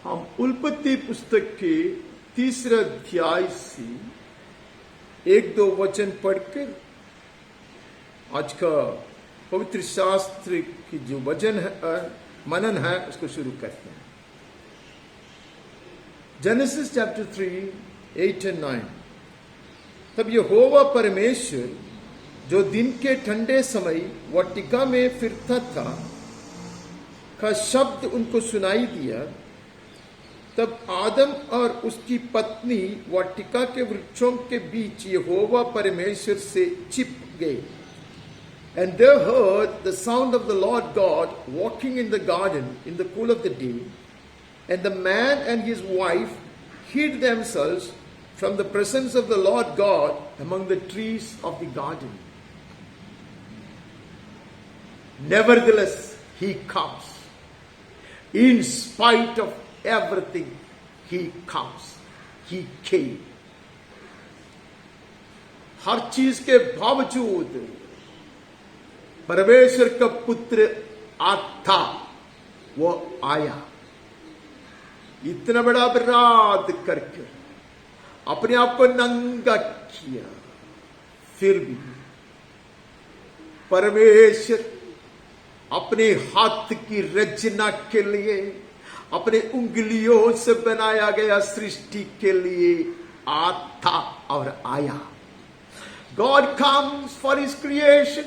हम उल्पत्ति पुस्तक के 3 अध्याय से 1-2 वचन पढ़कर आज का पवित्र शास्त्र की जो वचन है मनन है उसको शुरू करते हैं। जेनेसिस चैप्टर 3, 8 और 9। तब यहोवा परमेश्वर जो दिन के ठंडे समय वाटिका में फिरता था का शब्द उनको सुनाई दिया। तब आदम और उसकी पत्नी वाटिका के वृक्षों के बीच यहोवा परमेश्वर से छिप गए। And they heard the sound of the Lord God walking in the garden in the cool of the day. And the man and his wife hid themselves from the presence of the Lord God among the trees of the garden. Nevertheless, he comes. In spite of everything, he comes. He came. हर चीज के बावजूद परमेश्वर का पुत्र आता, वो आया। इतना बड़ा अपराध करके अपने आप को नंगा किया, फिर भी परमेश्वर अपने हाथ की रचना के लिए, अपने उंगलियों से बनाया गया सृष्टि के लिए आता और आया। God comes for his creation.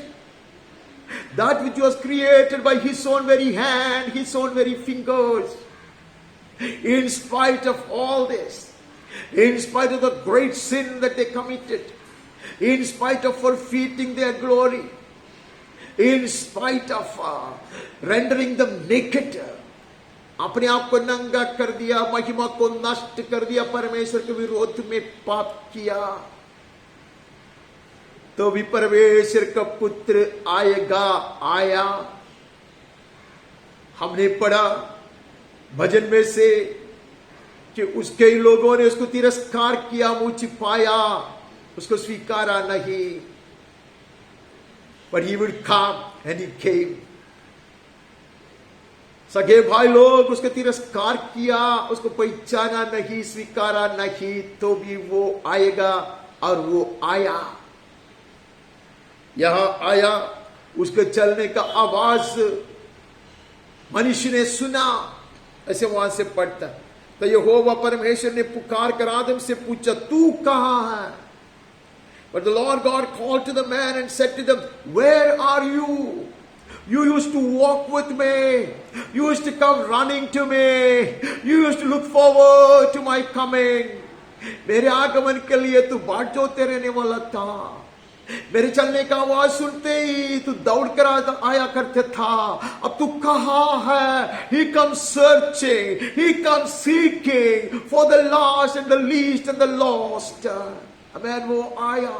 That which was created by his own very hand, his own very fingers. In spite of all this, in spite of the great sin that they committed, in spite of forfeiting their glory, in spite of rendering them naked, अपने आप को नंगा कर दिया, महिमा को नष्ट कर दिया, परमेश्वर के विरोध में पाप किया, तो भी परमेश्वर का पुत्र आएगा, आया। हमने पढ़ा भजन में से कि उसके ही लोगों ने उसको तिरस्कार किया, मुंह छिपाया, उसको स्वीकारा नहीं। But he would come and he came. सगे भाई लोग उसको तिरस्कार किया, उसको पहचाना नहीं, स्वीकारा नहीं, तो भी वो आएगा और वो आया। यहां आया, उसके चलने का आवाज मनुष्य ने सुना, ऐसे वहां से पढ़ता। तो यहोवा परमेश्वर ने पुकार कर आदम से पूछा, तू कहां है? But the Lord God called to the man and said to them, where are you? You used to walk with me. You used to come running to me. You used to look forward to my coming. मेरे आगमन के लिए तू बाट जोते रहने वाला था। मेरे चलने का आवाज सुनते ही तू दौड़ कर आया करते था। अब तू कहां है? He comes searching, he comes seeking for the lost and the least and the lost. Amen, वो आया।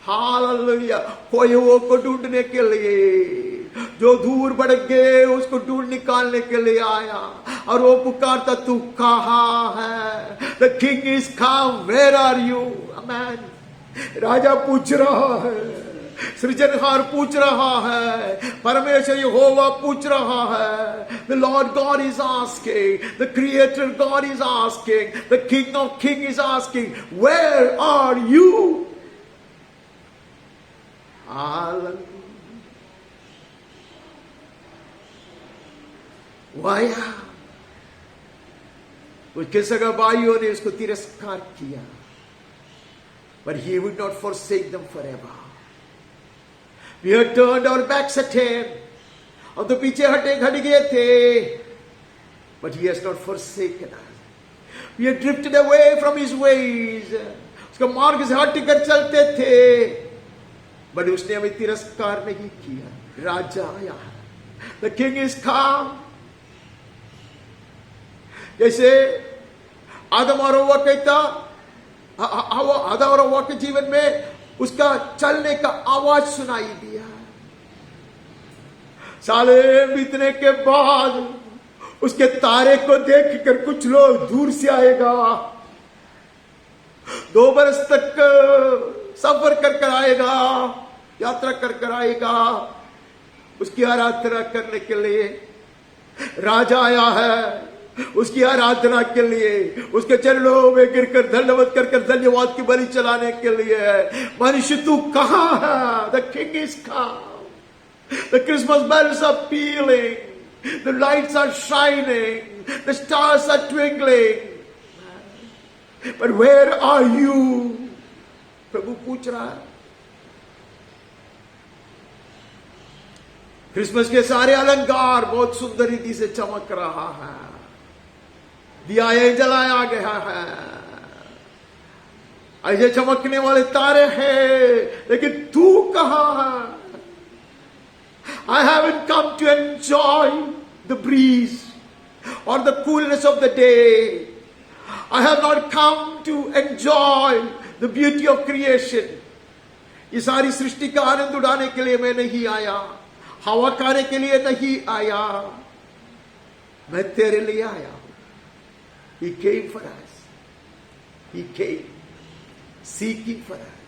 हालेलुया। खोए को ढूंढने के लिए, जो दूर बढ़ गए उसको ढूंढ निकालने के लिए आया, और वो पुकारता, तू कहां है? The king is come, where are you? Amen। राजा पूछ रहा है, सृजनहार पूछ रहा है, परमेश्वर यहोवा पूछ रहा है। The Lord God is asking, the Creator God is asking, the King of Kings is asking, where are you? Hallelujah। Via, उसके सगा भाइयों ने उसको तिरस्कार किया, but he would not forsake them forever. We had turned our backs at him. हम तो पीछे हट गए थे, but he has not forsaken us. We had drifted away from his ways. उसका मार्ग से हट कर चलते थे, but उसने हमें तिरस्कार नहीं किया। राजा आया, the king is come। जैसे आदम और हव्वा कहता, आदम और हव्वा के जीवन में उसका चलने का आवाज सुनाई दिया। साले बीतने के बाद उसके तारे को देखकर कुछ लोग दूर से आएगा, 2 बरस तक सफर कर आएगा, यात्रा कर आएगा, उसकी आराधना करने के लिए। राजा आया है, उसकी आराधना के लिए, उसके चरणों में गिरकर धन्यवाद कर धन्यवाद की बलि चलाने के लिए। मनुष्य तू कहां है? The king is come, the Christmas bells are pealing, the lights are shining, the stars are twinkling, but where are you? प्रभु पूछ रहा है। क्रिसमस के सारे अलंकार बहुत सुंदर रीति से चमक रहा है, दियाएं जलाया गया है, ऐसे चमकने वाले तारे हैं, लेकिन तू कहां है? I haven't come to enjoy the breeze or the coolness of the day. I have not come to enjoy the beauty of creation. ये सारी सृष्टि का आनंद उड़ाने के लिए मैं नहीं आया, हवा खाने के लिए नहीं आया, मैं तेरे लिए आया हूं। He came for us. He came seeking for us.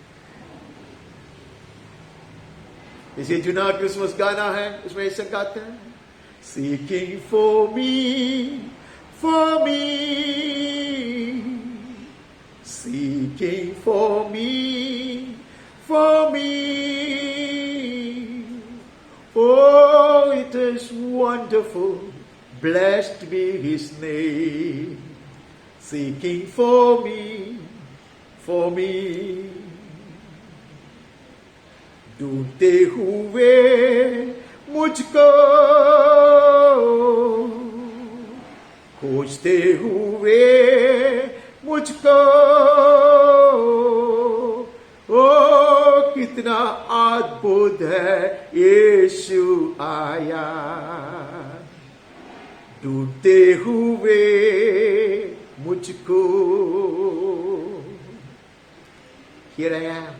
इसे जुना क्रिसमस गाना है, उसमें ऐसा गाते हैं, Seeking for me, seeking for me, oh, it is wonderful, blessed be his name, seeking for me, ढूंढते हुए मुझको, खोजते हुए मुझको, ओ कितना अद्भुत है यीशु आया, ढूंढते हुए मुझको। Here I am.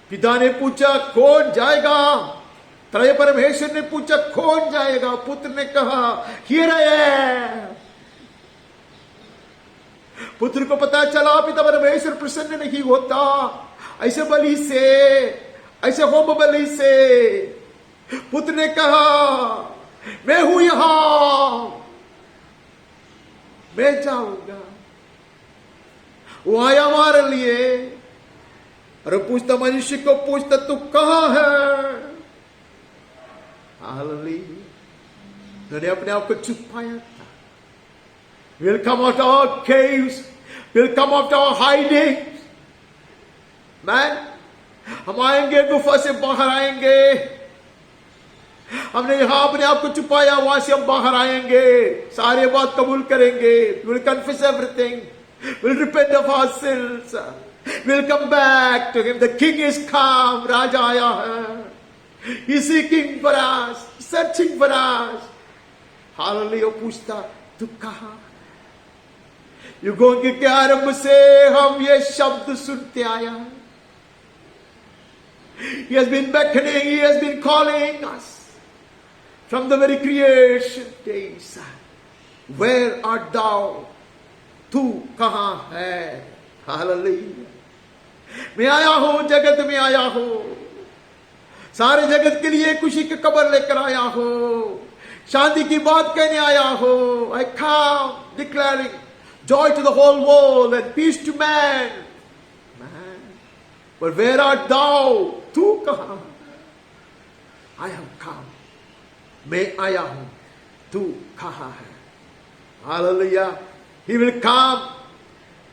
पिता ने पूछा कौन जाएगा? त्रय परमेश्वर ने पूछा कौन जाएगा? पुत्र ने कहा हियर आई एम। पुत्र को पता चला पिता परमेश्वर प्रसन्न नहीं होता ऐसे बलि से, ऐसे होम बलि से। पुत्र ने कहा मैं हूं यहां, मैं जाऊंगा। वो आया हमारे लिए और पूछता, मनुष्य को पूछता तू कहां है? हालेलुया, उन्होंने अपने आप को छुपाया था। We'll come out of our caves, we'll come out of our hiding. Man, हम आएंगे, गुफा से बाहर आएंगे। हमने यहां अपने आप को छुपाया, वहां से हम बाहर आएंगे, सारे बात कबूल करेंगे। We'll confess everything, we'll repent of our sins, we'll come back to him. The king is come, राजा आया है। He's seeking for us, searching for us. Hallelujah. पूछता तू कहां? युगों के आरंभ से हम ये शब्द सुनते आया। He has been beckoning, he has been calling us from the very creation days. Where art thou? तू कहां है? हालेलुया। मैं आया हूं, जगत में आया हूं, सारे जगत के लिए खुशी की खबर लेकर आया हूं, शांति की बात कहने आया हूं। I come declaring joy to the whole world and peace to man. Man, but where art thou? तू कहां? I have come, मैं आया हूं, तू कहां है? Hallelujah. He will come.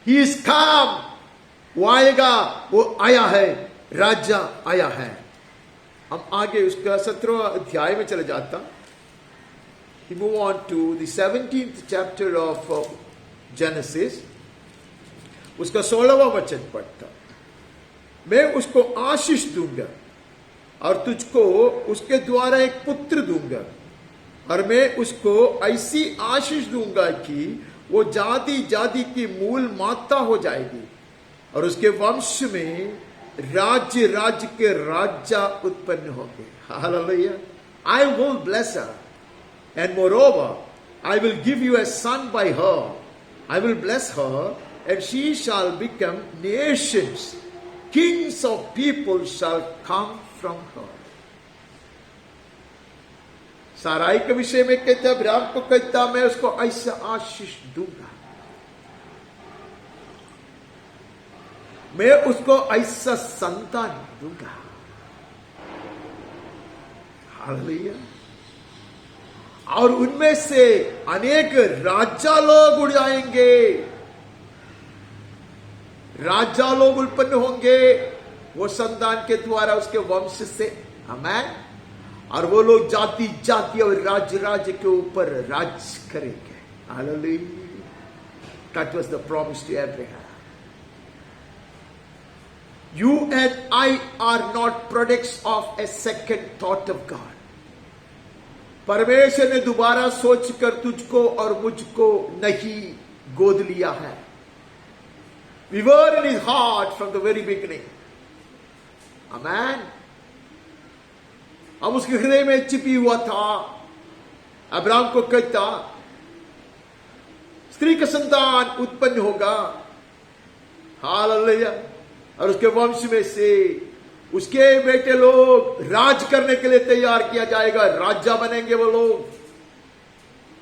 He is come. वो आएगा, वो आया है, राजा आया है। हम आगे उसका 17वां अध्याय में चले जाता। We move on to the 17th chapter of Genesis. उसका 16वां वचन पढ़ता। मैं उसको आशीष दूंगा और तुझको उसके द्वारा एक पुत्र दूंगा, और मैं उसको ऐसी आशीष दूंगा कि वो जाति जाति की मूल माता हो जाएगी, और उसके वंश में राज्य राज्य के राजा उत्पन्न होंगे। Hallelujah. I will bless her, and moreover I will give you a son by her. I will bless her, and she shall become nations. Kings of people shall come from her. साराई के विषय में कहता, Abraham को कहता, मैं उसको ऐसा आशीष दूंगा, मैं उसको ऐसा संतान दूंगा। हालेलुया। और उनमें से अनेक राजा लोग उड़ जाएंगे, राजा लोग उत्पन्न होंगे वो संतान के द्वारा, उसके वंश से। आमीन। और वो लोग जाति जाति और राज्य राज्य के ऊपर राज करेंगे। Hallelujah. That was the promise to Abraham. You and I are not products of a second thought of God. परमेश्वर ने दोबारा सोचकर तुझको और मुझको नहीं गोद लिया है। We were in his heart from the very beginning. Amen. हम उसके हृदय में छिपी हुआ था। अब्राहम को कहता, स्त्री का संतान उत्पन्न होगा। हालेलुया। और उसके वंश में से उसके बेटे लोग राज करने के लिए तैयार किया जाएगा, राजा बनेंगे वो लोग।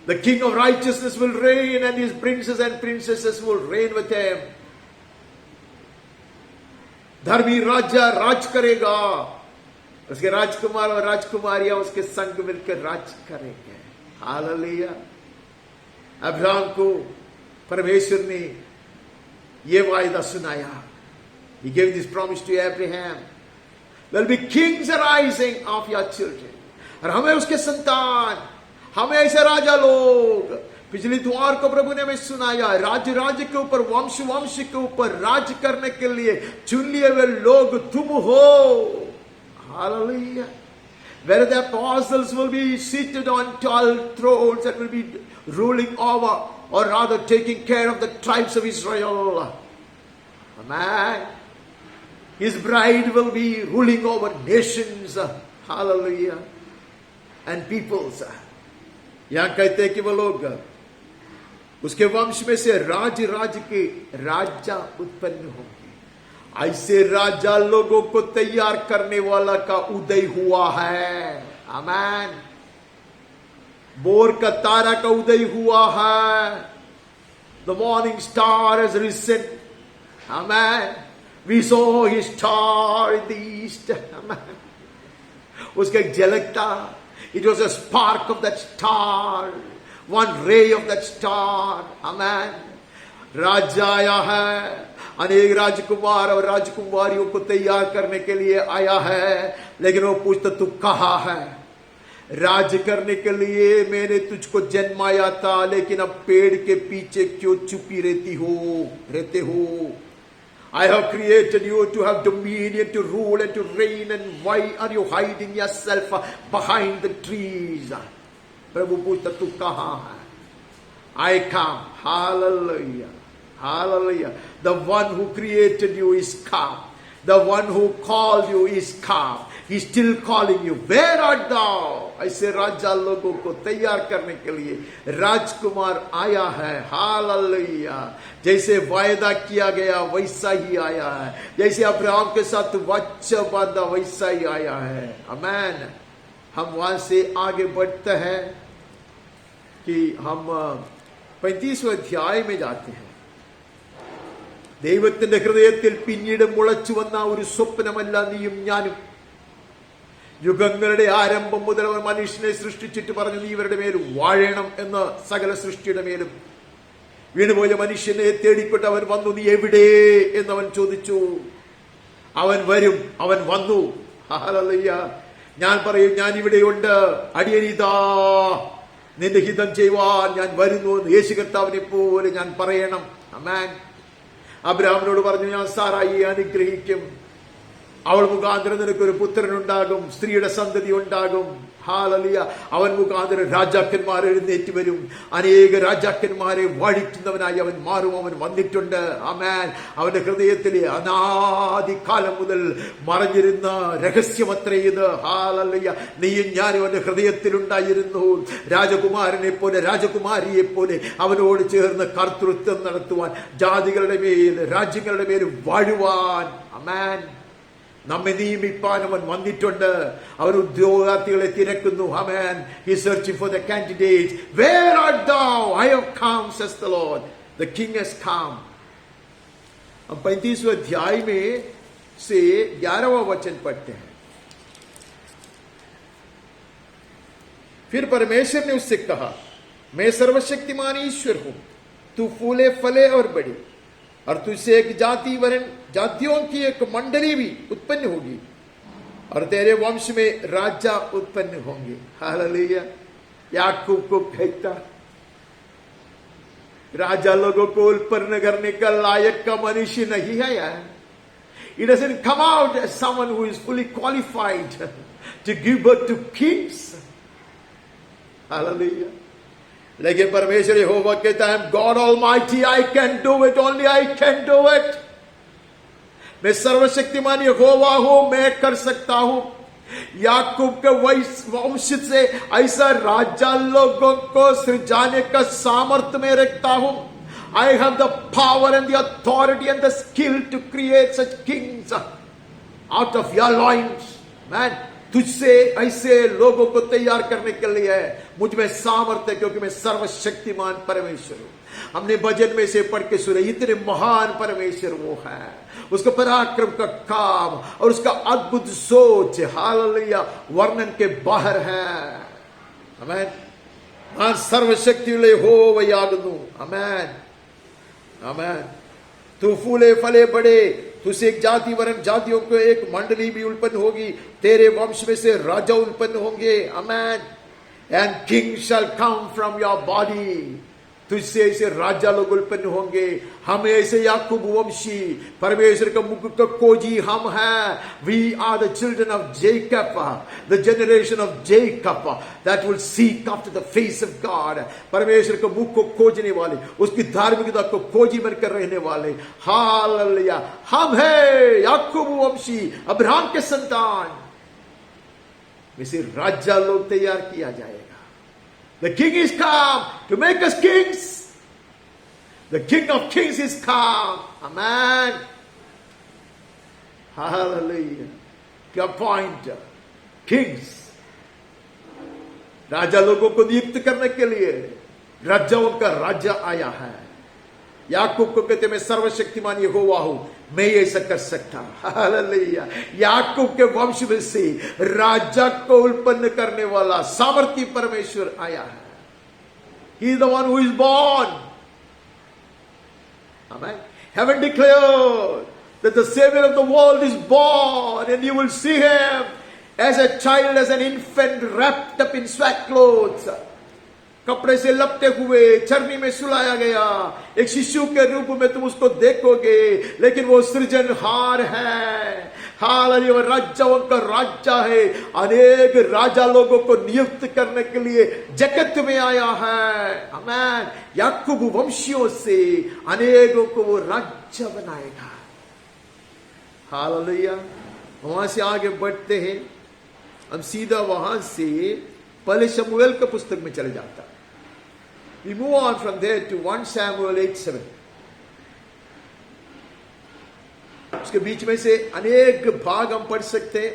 The king of righteousness will reign and his princes and princesses will reign with him. धर्मी राजा राज करेगा, उसके राजकुमार और राजकुमारियां उसके संग मिलकर राज करेंगे। हालेलुया। अब्राहम को परमेश्वर ने यह वायदा सुनाया। He gave this promise to Abraham. There will be kings arising of your children. और हमें उसके संतान, हमें ऐसे राजा लोग, पिछली द्वार को प्रभु ने हमें सुनाया, राज्य राज्य के ऊपर, वंश वंश के ऊपर राज करने के लिए चुन लिए हुए लोग तुम हो। Hallelujah. Where the apostles will be seated on 12 thrones and will be ruling over, or rather taking care of the tribes of Israel. Amen. His bride will be ruling over nations. Hallelujah. And peoples. यहां कहते हैं कि वो लोग उसके वंश में से राज्य राज्य के राजा उत्पन्न होंगे। ऐसे राजा लोगों को तैयार करने वाला का उदय हुआ है। आमीन। बोर का तारा का उदय हुआ है। The morning star has risen. Amen. We saw his star in the east. Amen. उसका एक झलक था। It was a spark of that star. One ray of that star. Amen. राजा आया है, अनेक राजकुमार और राजकुमारियों को तैयार करने के लिए आया है। लेकिन वो पूछता, तू कहाँ है? राज करने के लिए मैंने तुझको जन्माया था, लेकिन अब पेड़ के पीछे क्यों छुपी रहते हो? I have created you to have dominion, to rule and to reign, and why are you hiding yourself behind the trees? प्रभु पूछता, तू कहाँ है? I come. Hallelujah. Hallelujah. The one who created you is come. The one who called you is come. He's still calling you. Where art thou? ऐसे राजा लोगों को तैयार करने के लिए राजकुमार आया है। हालेलुया। जैसे वायदा किया गया वैसा ही आया है। जैसे अब्राहम के साथ वाचा बांधा वैसा ही आया है। आमीन। हम वहां से आगे बढ़ते हैं कि हम 35वें അധ്യായ में जाते हैं। ദൈവത്തിന്റെ ഹൃദയത്തിൽ പിന്നീട് മുളച്ചു വന്ന ഒരു സ്വപ്നമല്ല നീയും ഞാനും. യുഗങ്ങളുടെ ആരംഭം മുതൽ അവർ മനുഷ്യനെ സൃഷ്ടിച്ചിട്ട് പറഞ്ഞു, നീ ഇവരുടെ മേൽ വാഴണം എന്ന് സകല സൃഷ്ടിയുടെ മേലും. വീണുപോയ മനുഷ്യനെ തേടിക്കൊണ്ട് അവൻ വന്നു. നീ എവിടെ എന്നവൻ ചോദിച്ചു. അവൻ വരും, അവൻ വന്നു. ഹല്ലേലൂയ. ഞാൻ പറയും, ഞാൻ ഇവിടെയുണ്ട്, അടിയനിതാ, നിന്റെ ഹിതം ചെയ്യുവാൻ ഞാൻ വരുന്നു എന്ന് യേശു കർത്താവിനെ പോലെ ഞാൻ പറയണം. ആമേൻ. അബ്രാഹാമിനോട് പറഞ്ഞു, ഞാൻ സാറായിയെ അനുഗ്രഹിക്കും, അവൾ മുഖാന്തരം നിനക്കൊരു പുത്രനുണ്ടാകും, സ്ത്രീയുടെ സന്തതി ഉണ്ടാകും. ഹാലലിയ. അവൻ മുഖാന്തരം രാജാക്കന്മാർ എഴുന്നേറ്റ് വരും, അനേക രാജാക്കന്മാരെ വാഴിക്കുന്നവനായി അവൻ മാറും. അവൻ വന്നിട്ടുണ്ട്. ആമേൻ. അവന്റെ ഹൃദയത്തിലെ അനാദികാലം മുതൽ മറഞ്ഞിരുന്ന രഹസ്യമത്രേ ഇത്. ഹാലലിയ. നീയും ഞാനും അവന്റെ ഹൃദയത്തിലുണ്ടായിരുന്നു. രാജകുമാരനെ പോലെ, രാജകുമാരിയെ പോലെ അവനോട് ചേർന്ന് കർത്തൃത്വം നടത്തുവാൻ, ജാതികളുടെ മേൽ, രാജ്യങ്ങളുടെ മേൽ വാഴുവാൻ. ആമേൻ. നമ്മെ നിയമിപ്പാൻ അവൻ വന്നിട്ടുണ്ട്. അവർ ഉദ്യോഗാർത്ഥികളെ തിരക്കുന്നു. Amen. He is searching for the candidates. Where art thou? I have come, says the Lord. The king has come. हम 35वें अध्याय में से 11वां वचन पढ़ते हैं. फिर परमेश्वर ने उससे कहा, मैं सर्वशक्तिमान ईश्वर हूं, तू फूले फले और बढ़े, और तुझसे एक जाति वरन जातियों की एक मंडली भी उत्पन्न होगी, और तेरे वंश में राजा उत्पन्न होंगे. हालेलुया. याकूब को कहता, राजा लोगों को उत्पन्न करने का लायक का मनुष्य नहीं है यार. He doesn't come out as someone who is fully qualified to give birth to kings. Hallelujah. लेकिन परमेश्वर यहोवा कहता है, God Almighty, I can do it, only I can do it. मैं सर्वशक्तिमान यहोवा हूं, मैं कर सकता हूं. याकूब के वंश से ऐसा राजा लोगों को सृजाने का सामर्थ्य में रखता हूं. I have the power and the authority and the skill to create such kings out of your loins. Man, तुझसे ऐसे लोगों को तैयार करने के लिए है मुझ में सामर्थ्य है, क्योंकि मैं सर्वशक्तिमान परमेश्वर हूं. हमने भजन में से पढ़ के सुने, इतने महान परमेश्वर वो है, उसका पराक्रम का काम और उसका अद्भुत सोच, हालेलुया, वर्णन के बाहर है. आमेन. हाँ, सर्वशक्तियुள்ள യഹോവയാകുന്നു. आमेन. आमेन. तू फूले फले बढ़े, तुझसे एक जाति वरन जातियों को एक मंडली भी उत्पन्न होगी, तेरे वंश में से राजा उत्पन्न होंगे. Amen. And king shall come from your body. तुझसे ऐसे राजा लोग उत्पन्न होंगे. हम ऐसे याकूब वंशी, परमेश्वर का मुख का खोजी हम हैं. We are the children of Jacob, the generation of Jacob that will seek after the face of God. परमेश्वर के मुख को खोजने वाले, उसकी धार्मिकता को खोजी बनकर रहने वाले. हालेलुया. हम हैं याकूब वंशी, अब्राहम के संतान में से राजा लोग तैयार किया जाएगा. The king is come to make us kings. The king of kings is come. Amen. Hallelujah. To appoint kings. राजा लोगों को नियुक्त करने के लिए राजाओं का राजा आया है. याकूब को कहते, मैं सर्वशक्तिमान यहोवा हूं, मैं ये ऐसा कर सकता. हालेलुया. याकूब के वंश में से राजा को उत्पन्न करने वाला सामर्थी परमेश्वर आया है. He is the one who is born. Amen. Heaven declared that the Savior of the world is born, and you will see him as a child, as an infant, wrapped up in swaddling clothes. कपड़े से लपटे हुए, चरनी में सुलाया गया, एक शिशु के रूप में तुम उसको देखोगे. लेकिन वो सृजनहार है. हालेलुया. राजाओं का राजा है. अनेक राजा लोगों को नियुक्त करने के लिए जगत में आया है. आमेन. याकूब वंशियों से अनेकों को वो राजा बनाएगा. हालेलुया. वहां से आगे बढ़ते हैं, हम सीधा वहां से पहले शमूएल के पुस्तक में चले जाता है. We move on from there to 1 Samuel 8:7. उसके बीच में से अनेक भाग हम पढ़ सकते हैं,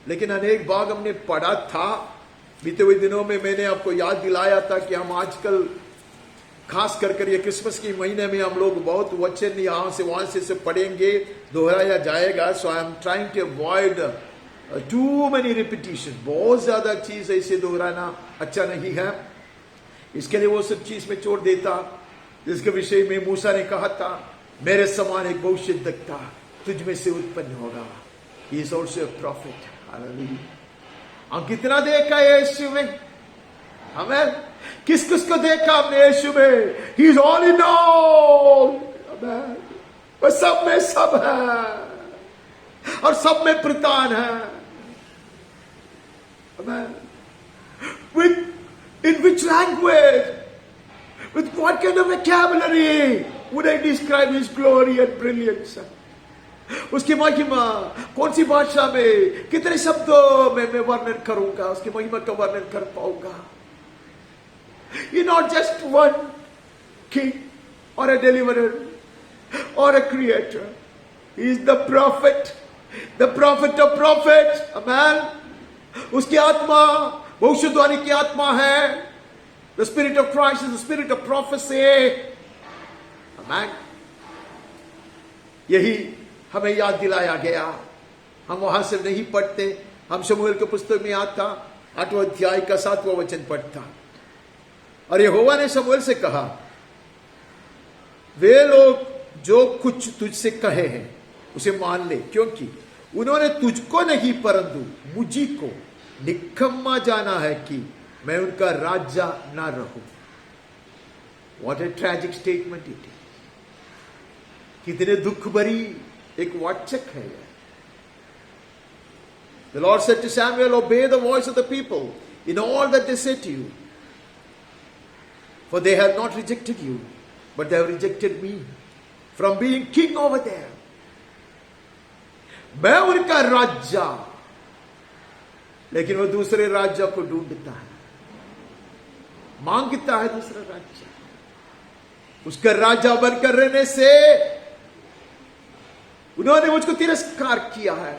लेकिन अनेक भाग हमने पढ़ा था. बीते हुए दिनों में मैंने आपको याद दिलाया था कि हम आजकल खास कर ये क्रिसमस के महीने में हम लोग बहुत वचन यहाँ से वहां से पढ़ेंगे, दोहराया जाएगा. So I am trying to avoid too many repetition. बहुत ज्यादा चीज ऐसे दोहराना अच्छा नहीं है. इसके लिए वो सब चीज में छोड़ देता जिसके विषय में मूसा ने कहा था, मेरे समान एक भविष्यद्वक्ता तुझ में से उत्पन्न होगा. He is also a profit. Hallelujah. हम कितना देखा यीशु में. हमें किस किस को देखा हमने यीशु में. He is all in all. वह सब में सब है और सब में प्रधान है. With in which language, with what kind of vocabulary would I describe his glory and brilliance? उसकी महिमा कौन सी भाषा में, कितने शब्दों में मैं वर्णन करूंगा, उसकी महिमा का वर्णन कर पाऊंगा. He's not just one king or a deliverer or a creator. He is the prophet the prophet of prophet, amen. उसकी आत्मा भविष्यवाणी की आत्मा है। The spirit of Christ is the spirit of prophecy, amen. यही हमें याद दिलाया गया। हम वहां से नहीं पढ़ते, हम शमूएल के पुस्तक में आता 8वां अध्याय का 7वां वचन पढ़ता। और यहोवा ने शमूएल से कहा, वे लोग जो कुछ तुझसे कहे हैं उसे मान ले, क्योंकि उन्होंने तुझको नहीं परंतु मुझी को निकम्मा जाना है कि मैं उनका राजा ना रहूं। What A tragic statement it is. कितने दुख भरी एक वाचक है यह। The Lord said to Samuel, obey the voice of the people in all that they say to you, for they have not rejected you, but they have rejected me from being king over there. मैं उनका राजा, लेकिन वो दूसरे राज्य को ढूंढता है, मांगता है दूसरा राज्य। उसका राजा बनकर रहने से उन्होंने मुझको तिरस्कार किया है।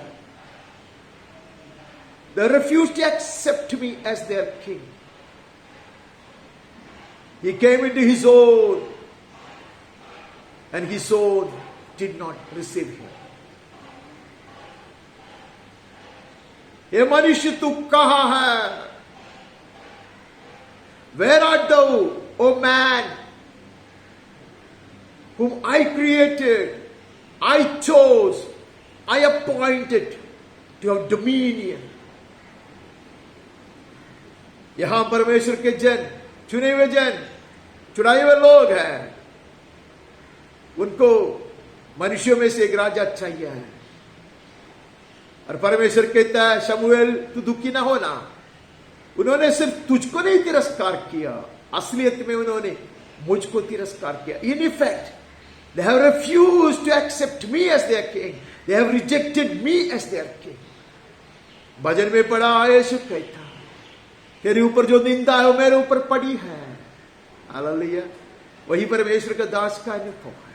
They refused to accept me as their king. He came into his own, and his own did not receive him. ये मनुष्य तू कहाँ है? Where art thou, O man, whom I created, I chose, I appointed to have dominion. यहां परमेश्वर के जन, चुने हुए जन, चुनाए हुए लोग हैं। उनको मनुष्यों में से एक राजा चाहिए है। और परमेश्वर कहता है, शमूएल तू दुखी ना होना। उन्होंने सिर्फ तुझको नहीं तिरस्कार किया, असलियत में उन्होंने मुझको तिरस्कार किया। In effect they have refused to accept me as their king. They have rejected me as their king. भजन में पढ़ा, यीशु कहता, तेरे ऊपर जो निंदा है वो मेरे ऊपर पड़ी है। हालेलुया। वही परमेश्वर का दास का अनुभव है,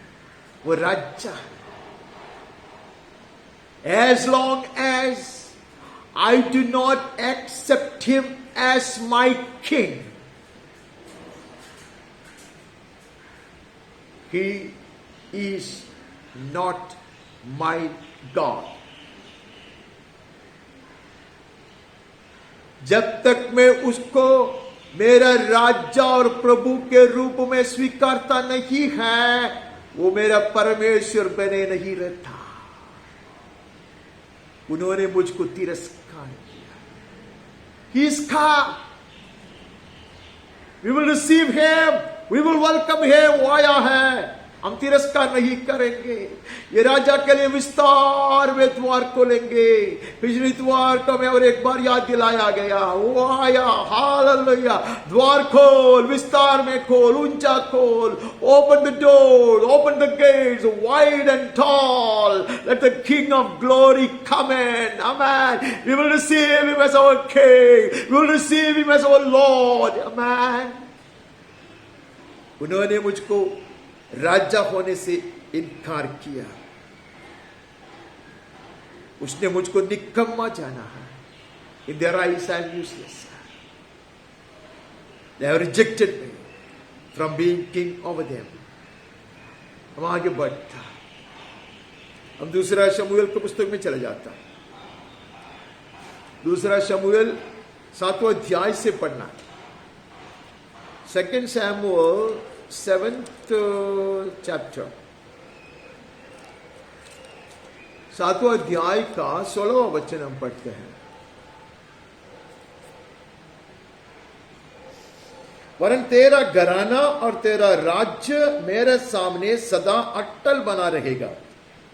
वो राजा है। As long as I do not accept him as my king, he is not my God. जब तक मैं उसको मेरा राजा और प्रभु के रूप में स्वीकारता नहीं है, वो मेरा परमेश्वर बने नहीं रहता। उन्होंने मुझको तिरस्कार किया। He is come. We will receive him. We will welcome him. वो आया है, हम तिरस्कार नहीं करेंगे। ये राजा के लिए विस्तार में द्वार खोलेंगे। पिछले द्वार को मैं और एक बार याद दिलाया गया, वो आया। हालेलुया। द्वार खोल, विस्तार में खोल, ऊंचा खोल। Open the door, open the gates wide and tall. Let the king of glory come in. Amen. We will receive him as our king, we will receive him as our lord. Amen. उन्होंने मुझको राजा होने से इनकार किया। उसने मुझको निकम्मा जाना है। In their eyes I am useless. They have rejected me from being king over them. हम आगे बढ़ता, हम दूसरा शमूएल की पुस्तक में चले जाता। दूसरा शमूएल 7वां अध्याय से पढ़ना। 2 Samuel 7th chapter, 7वां अध्याय का 16वां वचन हम पढ़ते हैं। वरन तेरा घराना और तेरा राज्य मेरे सामने सदा अटल बना रहेगा,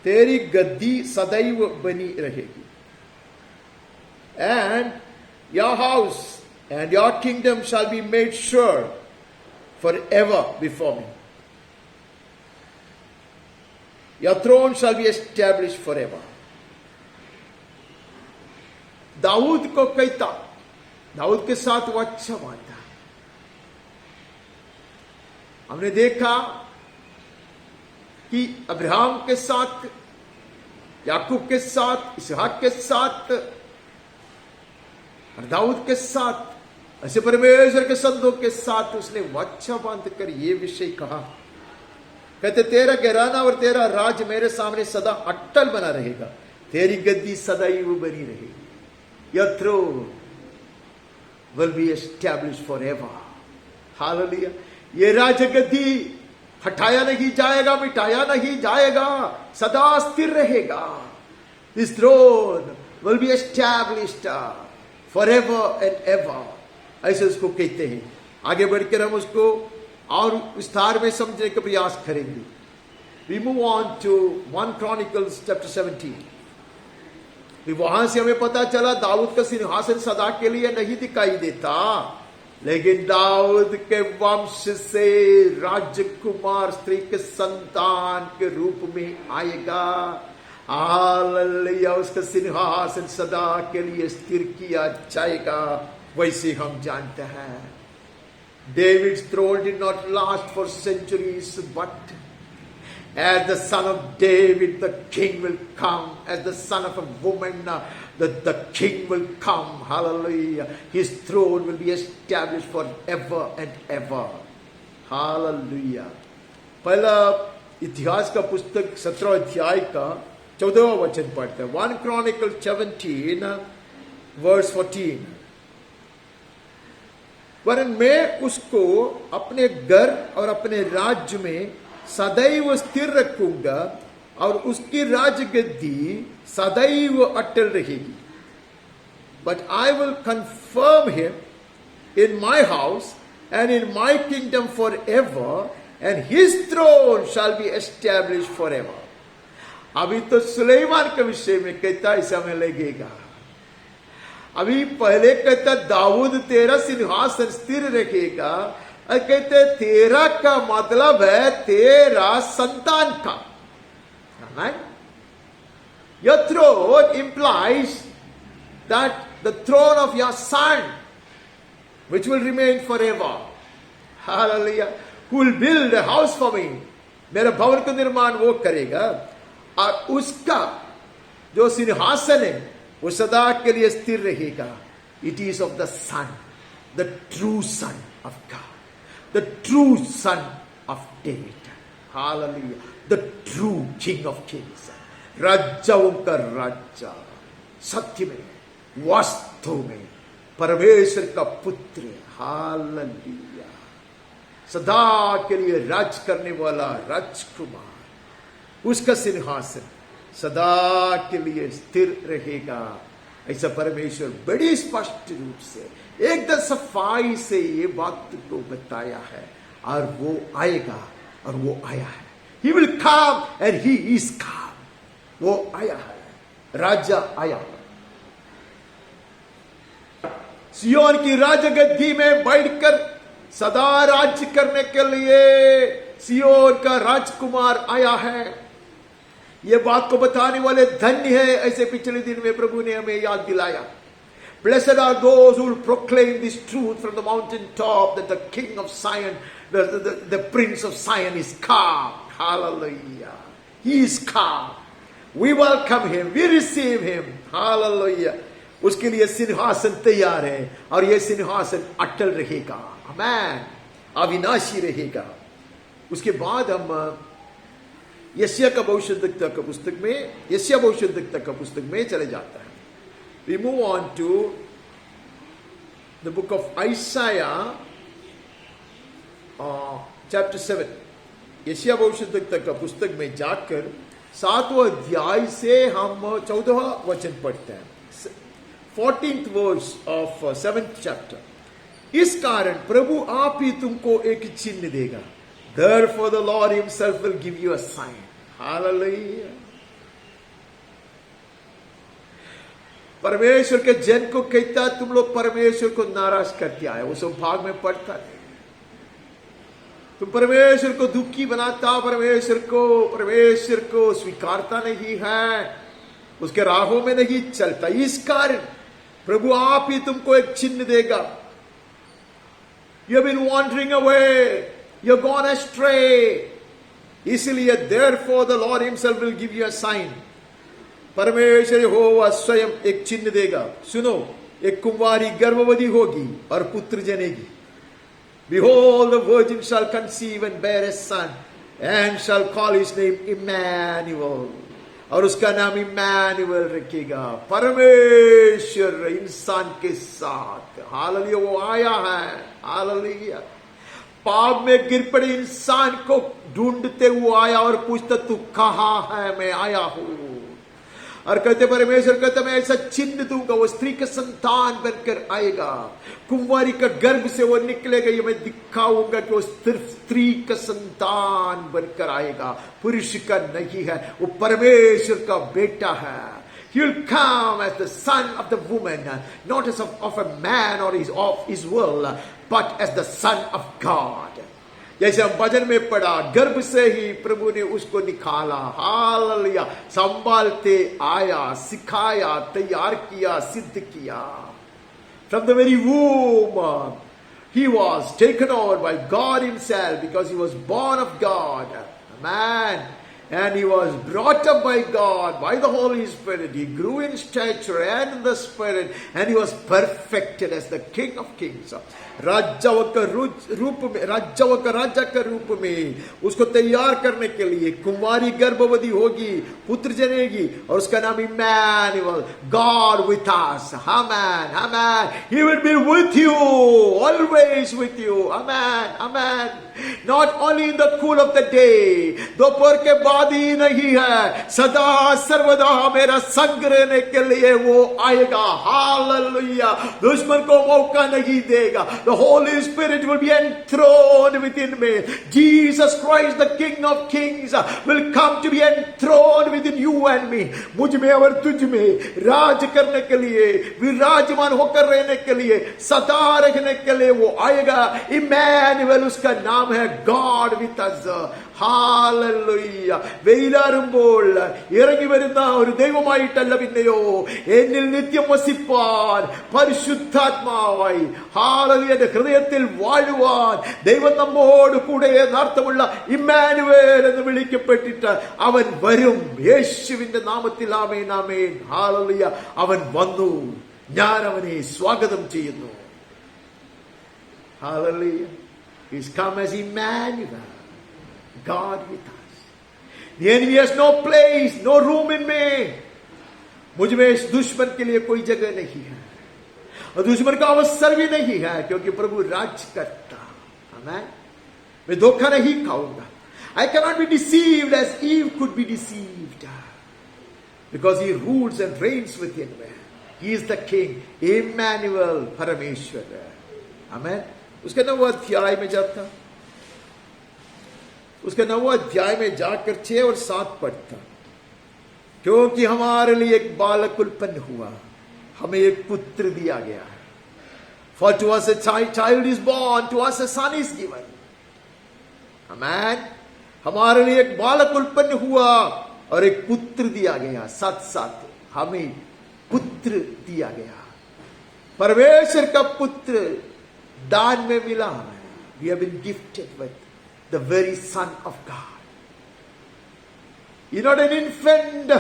तेरी गद्दी सदैव बनी रहेगी। And your house and your kingdom shall be made sure forever before me. Your throne shall be established forever. Dawood को कहता, दाऊद के साथ वो अच्छा वादा। हमने देखा कि अब्राहम के साथ याकूब के साथ, इसहाक के साथ और दाऊद के साथ, ऐसे परमेश्वर के संतों के साथ उसने वाचा बांध कर ये विषय कहा। कहते तेरा घराना और तेरा राज मेरे सामने सदा अटल बना रहेगा, तेरी गद्दी सदैव बनी रहेगी। Your throne will be established forever. Hallelujah. ये राज गद्दी हटाया नहीं जाएगा, मिटाया नहीं जाएगा, सदा स्थिर रहेगा। This throne will be established forever and ever, ऐसे उसको कहते हैं। आगे बढ़कर हम उसको और विस्तार में समझने का प्रयास करेंगे। We move on to 1 Chronicles chapter 17। वहां से हमें पता चला दाऊद का सिंहासन सदा के लिए नहीं दिखाई देता, लेकिन दाऊद के वंश से राजकुमार स्त्री के संतान के रूप में आएगा। हालेलुया। उसका सिंहासन सदा के लिए स्थिर किया जाएगा। वैसे हम जानते हैं David's throne did not last for centuries, but as the son of David, the king will come. As the son of a woman, the king will come. Hallelujah. His throne will be established forever and ever. Hallelujah. पहला इतिहास का पुस्तक 17 अध्याय का 14वां वचन पढ़ते हैं। 1 Chronicles 17 verse 14। वरन मैं उसको अपने घर और अपने राज्य में सदैव स्थिर रखूंगा और उसकी राजगद्दी सदैव अटल रहेगी। But I will confirm him in my house and in my kingdom for ever, and his throne shall be establish for ever. अभी तो सुलेमान के विषय में कहता ऐसा में लगेगा। अभी पहले कहता दाऊद तेरा सिंहासन स्थिर रखेगा, और कहते तेरा का मतलब है तेरा संतान का। Your throne implies that the throne of your son, which will remain forever. Hallelujah. Who will build a house for me. मेरे भवन का निर्माण वो करेगा, और उसका जो सिंहासन है वो सदा के लिए स्थिर रहेगा। It is of the son, the true son of God, the true son of David. Hallelujah. The true king of kings, राजाओं का राजा, सत्य में वास्तव में परमेश्वर का पुत्र। हालेलुया। सदा के लिए राज करने वाला राजकुमार, उसका सिंहासन सदा के लिए स्थिर रहेगा। ऐसा परमेश्वर बड़ी स्पष्ट रूप से एकदम सफाई से ये बात को बताया है, और वो आएगा और वो आया है। He will come and he is come. वो आया है, राजा आया। सियोन की राजगद्दी में बैठकर सदा राज्य करने के लिए सियोन का राजकुमार आया है। ये बात को बताने वाले धन्य है, ऐसे पिछले दिन में प्रभु ने हमें याद दिलाया। Blessed are those who will proclaim this truth from the mountain top, that the king of Zion, the prince of Zion is come. Hallelujah. He is come. We welcome him. We receive him. Hallelujah. उसके लिए सिंहासन तैयार है, और यह सिंहासन अटल रहेगा। आमेन। अविनाशी रहेगा। उसके बाद हम यशायाह का भविष्यद्वक्ता का पुस्तक में, यशायाह भविष्यद्वक्ता का पुस्तक में चले जाता है। We move on to the book of Isaiah, chapter 7। यशायाह भविष्यद्वक्ता का पुस्तक में जाकर 7वां अध्याय से हम 14वां वचन पढ़ते हैं। 14th verse of 7th chapter। इस कारण प्रभु आप ही तुमको एक चिन्ह देगा। Therefore the Lord himself will give you a sign. Hallelujah. परमेश्वर के जन को कहता तुम लोग परमेश्वर को नाराज करके आए। वो सब भाग में पढ़ता है। तुम परमेश्वर को दुखी बनाता, परमेश्वर को स्वीकारता नहीं है, उसके राहों में नहीं चलता। इस कारण प्रभु आप ही तुमको एक चिन्ह देगा। You have been wandering away, you've gone astray, इसलिए therefore the Lord himself will give you a sign। परमेश्वर यहोवा स्वयं एक चिन्ह देगा। सुनो, एक कुंवारी गर्भवती होगी और पुत्र जनेगी। Behold, the virgin shall conceive and bear a son, and shall call his name Emmanuel. और उसका नाम इमैनुअल रखेगा, परमेश्वर इंसान के साथ। हालेलुया, वो आया है। हालेलुया, पाप में गिर पड़े इंसान को ढूंढते हुए आया और पूछता तू कहाँ है? मैं आया हूं। और कहते परमेश्वर कहते मैं ऐसा चिन्ह दूंगा, वो स्त्री का संतान बनकर आएगा, कुंवारी का गर्भ से वो निकलेगा। ये मैं दिखाऊंगा कि वो सिर्फ स्त्री का संतान बनकर आएगा, पुरुष का नहीं है, वो परमेश्वर का बेटा है। He will come as the son of the woman, not as of a man or of his will, but as the son of God. जैसे हम भजन में पढ़ा, गर्भ से ही प्रभु ने उसको निकाला। हालेलुया, संभालते आया, सिखाया, तैयार किया, सिद्ध किया। From the very womb, he was taken over by God himself because he was born of God. Amen. And he was brought up by God, by the Holy Spirit. He grew in stature and in the Spirit, and he was perfected as the King of Kings. राजाओं का रूप में, राजाओं का राजा का रूप में उसको तैयार करने के लिए कुमारी गर्भवती होगी, पुत्र जनेगी, और उसका नाम Emmanuel, God with us. Amen, amen. He will be with you, always with you. Amen, amen. Not only in the cool of the day, दोपहर के बाद ही नहीं है, सदा सर्वदा मेरा संग रहने के लिए वो आएगा। हालेलुया, दुश्मन को मौका नहीं देगा। The Holy Spirit will be enthroned within me. Jesus Christ, the King of Kings, will come to be enthroned within you and me. मुझ में और तुझ में राज करने के लिए, विराजमान होकर रहने के लिए, सदा रखने के लिए वो आएगा। इमैनुअल उसका नाम है, God with us. ഹാലലുയ്യ, വെയിലാറുമ്പോൾ ഇറങ്ങി വരുന്ന ഒരു ദൈവമായിട്ടല്ല പിന്നെയോ, എന്നിൽ നിത്യം വസിപ്പാൻ പരിശുദ്ധാത്മാവായി, ഹാലലുയ്യ, എന്റെ ഹൃദയത്തിൽ വാഴുവാൻ ദൈവം നമ്മോട് കൂടെ എന്നർത്ഥമുള്ള ഇമ്മാനുവേൽ എന്ന് വിളിക്കപ്പെട്ടിട്ട് അവൻ വരും. യേശുവിന്റെ നാമത്തിൽ ആമേൻ, ആമേൻ. ഹാലലുയ്യ, അവൻ വന്നു, ഞാൻ അവനെ സ്വാഗതം ചെയ്യുന്നു. ഹാലലുയ്യ, he's come as Emmanuel, God with us. The enemy has no place, no room in me. मुझ में इस दुश्मन के लिए कोई जगह नहीं है, और दुश्मन का अवसर भी नहीं है, क्योंकि प्रभु राज करता। आमेन। मैं धोखा नहीं खाऊंगा। I cannot be deceived as Eve could be deceived, because he rules and reigns within me. He is the King, Emmanuel, परमेश्वर। आमेन। उसके 9वें अध्याय में जाता, उसके 9वें अध्याय में जाकर 6 और 7 पढ़ता। क्योंकि हमारे लिए एक बालक उत्पन्न हुआ, हमें एक पुत्र दिया गया है। For to us a child is born, to us a son is given. Amen. हमारे लिए एक बालक उत्पन्न हुआ और एक पुत्र दिया गया। साथ साथ हमें पुत्र दिया गया, परमेश्वर का पुत्र दान में मिला हमें। We have been gifted with the very Son of God. You're not an infant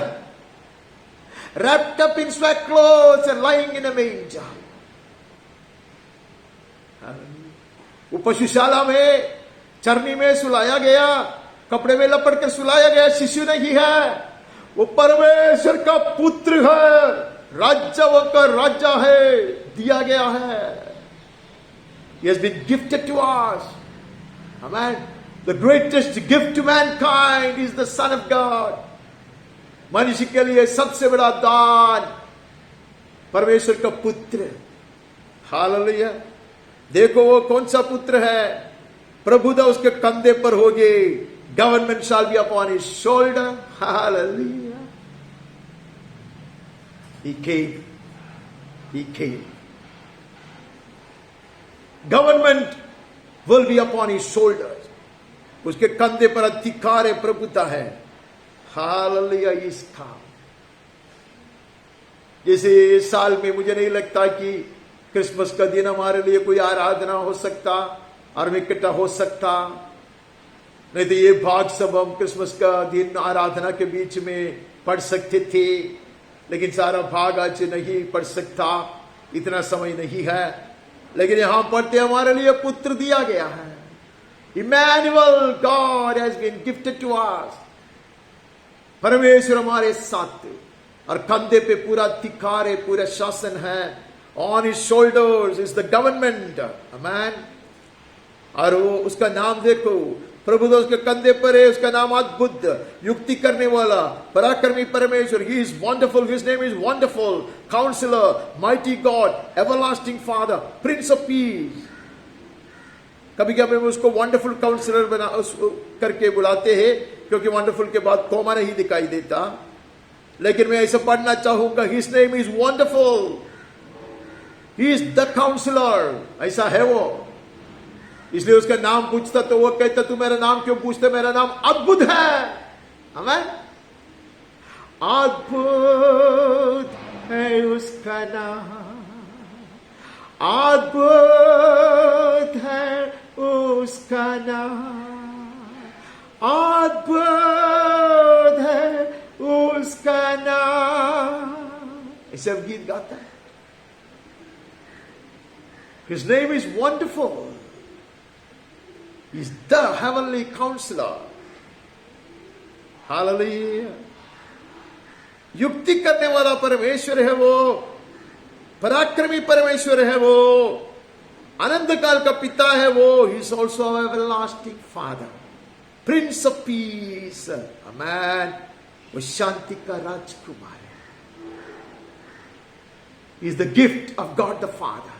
wrapped up in sweat clothes and lying in a manger. वो पशुशाला में, चरनी में सुलाया गया, कपड़े में लपट कर सुलाया गया शिशु नहीं है। वो परमेश्वर का पुत्र है, राजाओं का राजा है, दिया गया है। He has been gifted to us. Amen. The greatest gift to mankind is the Son of God. मनुष्य के लिए सबसे बड़ा दान परमेश्वर का पुत्र। हालेलुया। देखो वो कौन सा पुत्र है? प्रभुता उसके कंधे पर होगी। Government shall be upon his shoulder. Hallelujah. He came. He came. Government will be upon his shoulders. उसके कंधे पर अधिकार है, प्रभुता है। हालेलुया। इसका जैसे इस साल में मुझे नहीं लगता कि क्रिसमस का दिन हमारे लिए कोई आराधना हो सकता और इकट्ठा हो सकता, नहीं तो ये भाग सब हम क्रिसमस का दिन आराधना के बीच में पढ़ सकते थे, लेकिन सारा भाग आज नहीं पढ़ सकता, इतना समय नहीं है। लेकिन यहां पढ़ते हमारे लिए पुत्र दिया गया है। Emmanuel, God has been gifted to us. परमेश्वर हमारे साथ, और कंधे पे पूरा अधिकार है, पूरा शासन है। On his shoulders is the government, amen. और वो उसका नाम देखो, प्रभु तो उसके कंधे पर है, उसका नाम अद्भुत, युक्ति करने वाला, पराक्रमी परमेश्वर। He is wonderful, his name is wonderful counsellor, mighty God, everlasting father, prince of peace. कभी कभी हम उसको वंडरफुल काउंसलर बना करके बुलाते हैं, क्योंकि वंडरफुल के बाद कॉमा नहीं दिखाई देता। लेकिन मैं ऐसा पढ़ना चाहूंगा, his name is wonderful, he is the counsellor, ऐसा है वो। इसलिए उसका नाम पूछता तो वो कहता, तू मेरा नाम क्यों पूछता, मेरा नाम अद्भुत है। आमेन। अद्भुत है उसका नाम, अद्भुत है उसका नाम, अद्भुत है उसका नाम। ऐसे गीत गाता है। His name is wonderful. He's the heavenly counselor. Hallelujah. युक्ति करने वाला परमेश्वर है वो, पराक्रमी परमेश्वर है वो, अनंत काल का पिता है वो। He is also our everlasting Father, Prince of Peace, Amen. वो शांति का राजकुमार है। He is the gift of God the Father.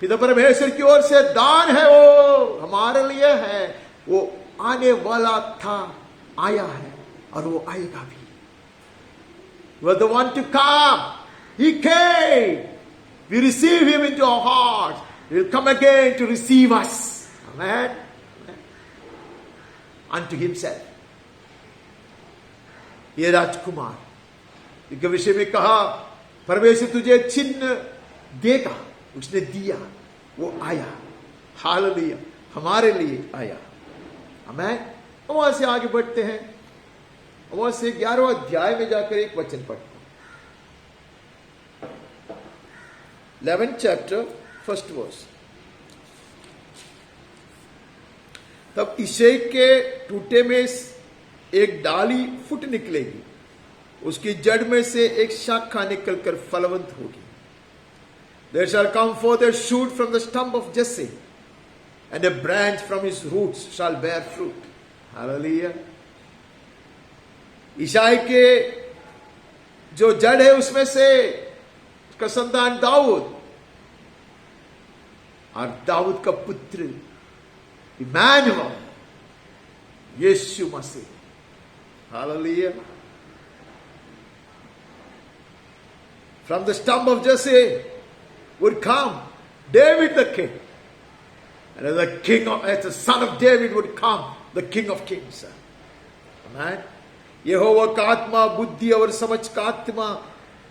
पिता परमेश्वर की ओर से दान है वो, हमारे लिए है। वो आने वाला था, आया है, और वो आएगा भी। We are the one to come. He came. We receive him into our hearts. He will come again to receive us. Amen. Unto himself. ये राजकुमार, इनके विषय में कहा, परमेश्वर तुझे चिन्ह देगा। उसने दिया, वो आया। हालेलुया, हमारे लिए आया। आमेन। वहां से आगे बढ़ते हैं, वहां से 11वें अध्याय में जाकर एक वचन पढ़ते हैं। 11th chapter, 1st verse। तब ईशै के टूटे में एक डाली फुट निकलेगी, उसकी जड़ में से एक शाखा निकलकर फलवंत होगी। There shall come forth a shoot from the stump of Jesse, and a branch from his roots shall bear fruit. Hallelujah. ईशाई के जो जड़ है उसमें से उसका संतान दाऊद, और दाऊद का पुत्र Emmanuel, Yeshu Masih. Hallelujah. From the stump of Jesse would come David the king, and as the son of David would come the King of Kings. Amen. यहोवा का आत्मा बुद्धि और समझ का आत्मा,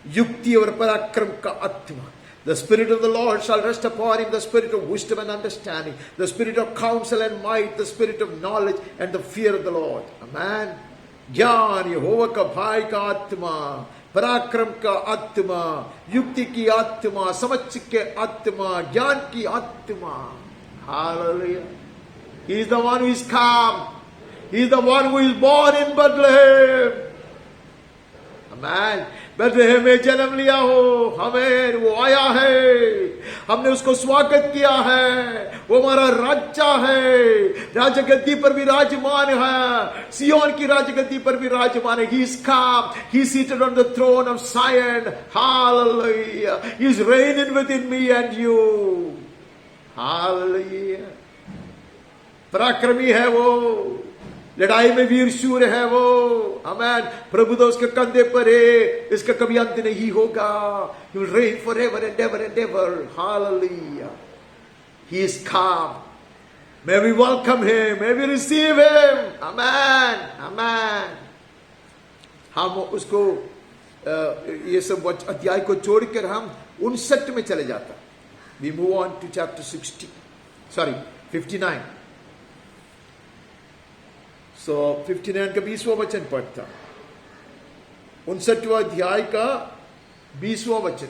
युक्ति और पराक्रम का आत्मा। The Spirit of the Lord shall rest upon him, the Spirit of wisdom and understanding, the Spirit of counsel and might, the Spirit of knowledge and the fear of the Lord. Amen. ज्ञान, यहोवा का भाई का आत्मा, पराक्रम का आत्मा, युक्ति की आत्मा, समझ के आत्मा, ज्ञान की आत्मा। Hallelujah. He is the one who is come. He is the one who is born in Bethlehem. Amen. Bethlehem में जन्म लिया हो, हमें वो आया है, हमने उसको स्वागत किया है। वो हमारा राजा है, राजगद्दी पर भी राजमान है, सियोन की राजगद्दी पर भी राजमान है। He is come, he is seated on the throne of Zion. Hallelujah. He is reigning within me and you. Hallelujah. पराक्रमी है वो, लड़ाई में वीर शूर है वो। आमेन। प्रभु तो उसके कंधे पर है, इसका कभी अंत नहीं होगा। He will reign forever and ever and ever. Hallelujah. He is come. May we welcome him. May we receive him. Amen. Amen. हम उसको ये सब अध्याय को छोड़कर हम 59 में चले जाता। We move on to chapter 59. So 59 का 20वां वचन पढ़ता। 59वां अध्याय का 20वां वचन।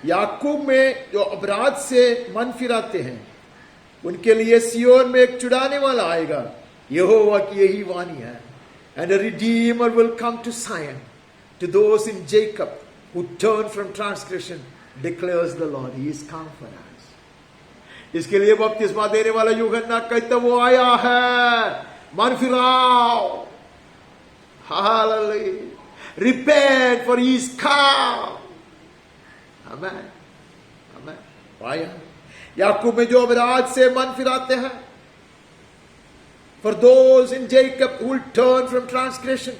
याकूब में जो अपराध से मन फिराते हैं उनके लिए सियोन में एक छुड़ाने वाला आएगा, यहोवा की यही वाणी है। And a redeemer will come to Zion, to those in Jacob who turn from transgression, declares the Lord. He is come for us. इसके लिए बपतिस्मा देने वाला यूहन्ना कहता वो आया है, मन फिराओ, Hallelujah. Repent, for he is come. Amen. Amen. आया याकूब में जो अपराध से मन फिराते हैं, for those in Jacob who will turn from transgression,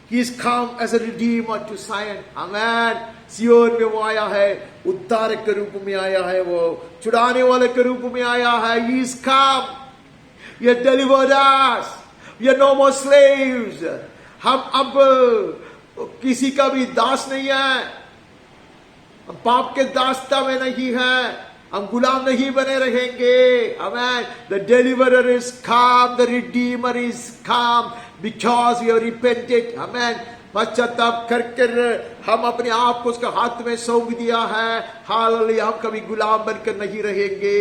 he is come as a redeemer to Zion. Amen. सियोन में वो आया है, उद्धारक के रूप में आया है, वो छुड़ाने वाले के रूप में आया है. He is come. He has delivered us. We are no more slaves. हम अब किसी का भी दास नहीं है, हम पाप के दासता में नहीं है, हम गुलाम नहीं बने रहेंगे. Amen. The deliverer is come, the redeemer is come because we have repented. Amen. पश्चाताप कर हम अपने आप को उसके हाथ में सौंप दिया है. हालेलुया. हम कभी गुलाम बनकर नहीं रहेंगे.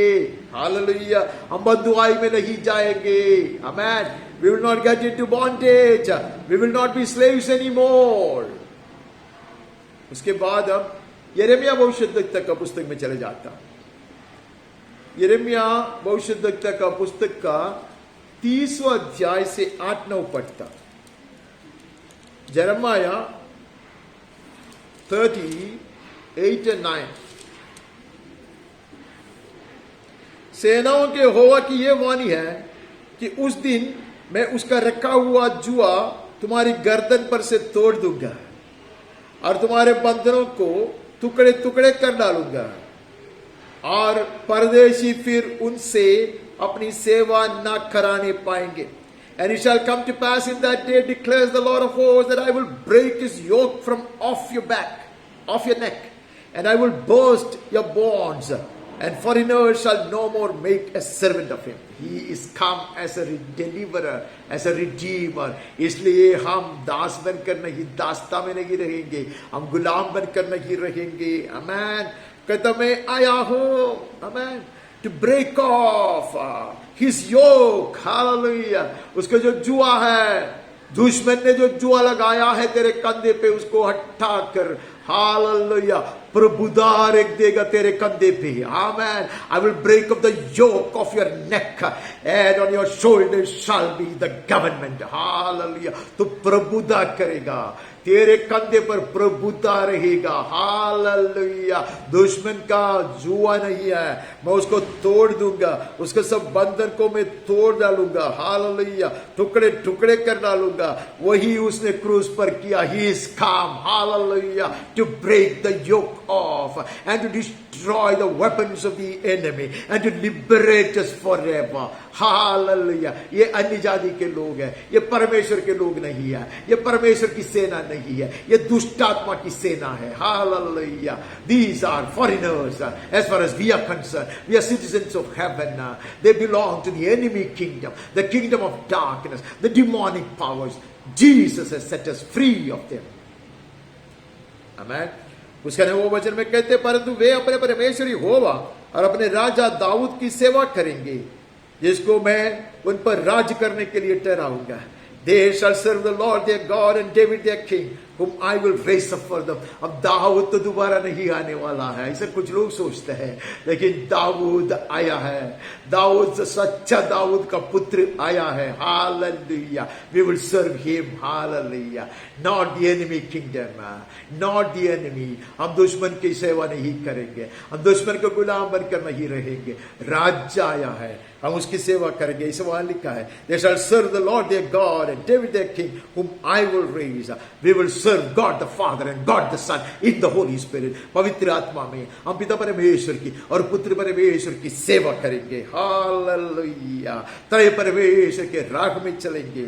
हालेलुया. हम बंधुआई में नहीं जाएंगे. Amen. We will not get into bondage. We will not be slaves anymore. उसके बाद हम यिर्मयाह भविष्यद्वक्ता का पुस्तक में चले जाता. यिर्मयाह भविष्यद्वक्ता का पुस्तक का 30वां अध्याय से 8-9 पढ़ता. Jeremiah 38 and 9. सेनाओं के यहोवा की यह वाणी है कि उस दिन मैं उसका रखा हुआ जुआ तुम्हारी गर्दन पर से तोड़ दूंगा और तुम्हारे बंधनों को टुकड़े टुकड़े कर डालूंगा, और परदेशी फिर उनसे अपनी सेवा न कराने पाएंगे. And it shall come to pass in that day, declares the Lord of hosts, that I will break his yoke from off your back, off your neck, and I will burst your bonds, and foreigners shall no more make a servant of him. He is come as a deliverer, as a redeemer. इसलिए हम दास बनकर नहीं, दासता में नहीं रहेंगे, हम गुलाम बनकर नहीं रहेंगे. Amen. कहता मैं आया हूं, amen, to break off his yoke. Hallelujah. उसका जो जुआ है, दुश्मन ने जो जुआ लगाया है तेरे कंधे पे, उसको हटा कर, हालेलुया, प्रभुदार एक देगा तेरे कंधे पे. Amen. I will break up the yoke of your neck, and on your shoulders shall be the government. Hallelujah. तो प्रभुदा करेगा, तेरे कंधे पर प्रभुता रहेगा. हालेलुया. दुश्मन का जुआ नहीं है, मैं उसको तोड़ दूंगा, उसके सब बंधन को मैं तोड़ डालूंगा. हालेलुया. टुकड़े टुकड़े कर डालूंगा. वही उसने क्रूस पर किया. He is come, hallelujah, to break the yoke off and to destroy the weapons of the enemy and to liberate us forever. Hallelujah. ये अन्य जाति के लोग हैं, ये परमेश्वर के लोग नहीं है, ये परमेश्वर की सेना नहीं है, ये दुष्ट आत्मा की सेना है. Hallelujah. These are foreigners. As far as we are concerned, we are citizens of heaven. They belong to the enemy kingdom, the kingdom of darkness, the demonic powers. Jesus has set us free of them. Amen. उसका वो वचन में कहते, परंतु वे अपने परमेश्वर यहोवा और अपने राजा दाऊद की सेवा करेंगे, जिसको मैं उन पर राज करने के लिए ठहराऊंगा. They shall serve the Lord their God and David their king, whom I will raise up for them. अब दाऊद तो दोबारा नहीं आने वाला है, ऐसे कुछ लोग सोचते हैं, लेकिन दाऊद आया है. दाऊद, सच्चा दाऊद का पुत्र आया है. Hallelujah. We will serve him. Hallelujah. Not the enemy kingdom, not the enemy. हम दुश्मन की सेवा नहीं करेंगे, हम दुश्मन के गुलाम बनकर नहीं रहेंगे. राज्य आया है, हम उसकी सेवा करेंगे. इस वहां लिखा है, they shall serve the Lord their God and David their king, whom I will raise. We will serve God the Father and God the Son in the Holy Spirit. पवित्र आत्मा में हम पिता परमेश्वर की और पुत्र परमेश्वर की सेवा करेंगे. हालेलुया. त्रय परमेश्वर के राह में चलेंगे.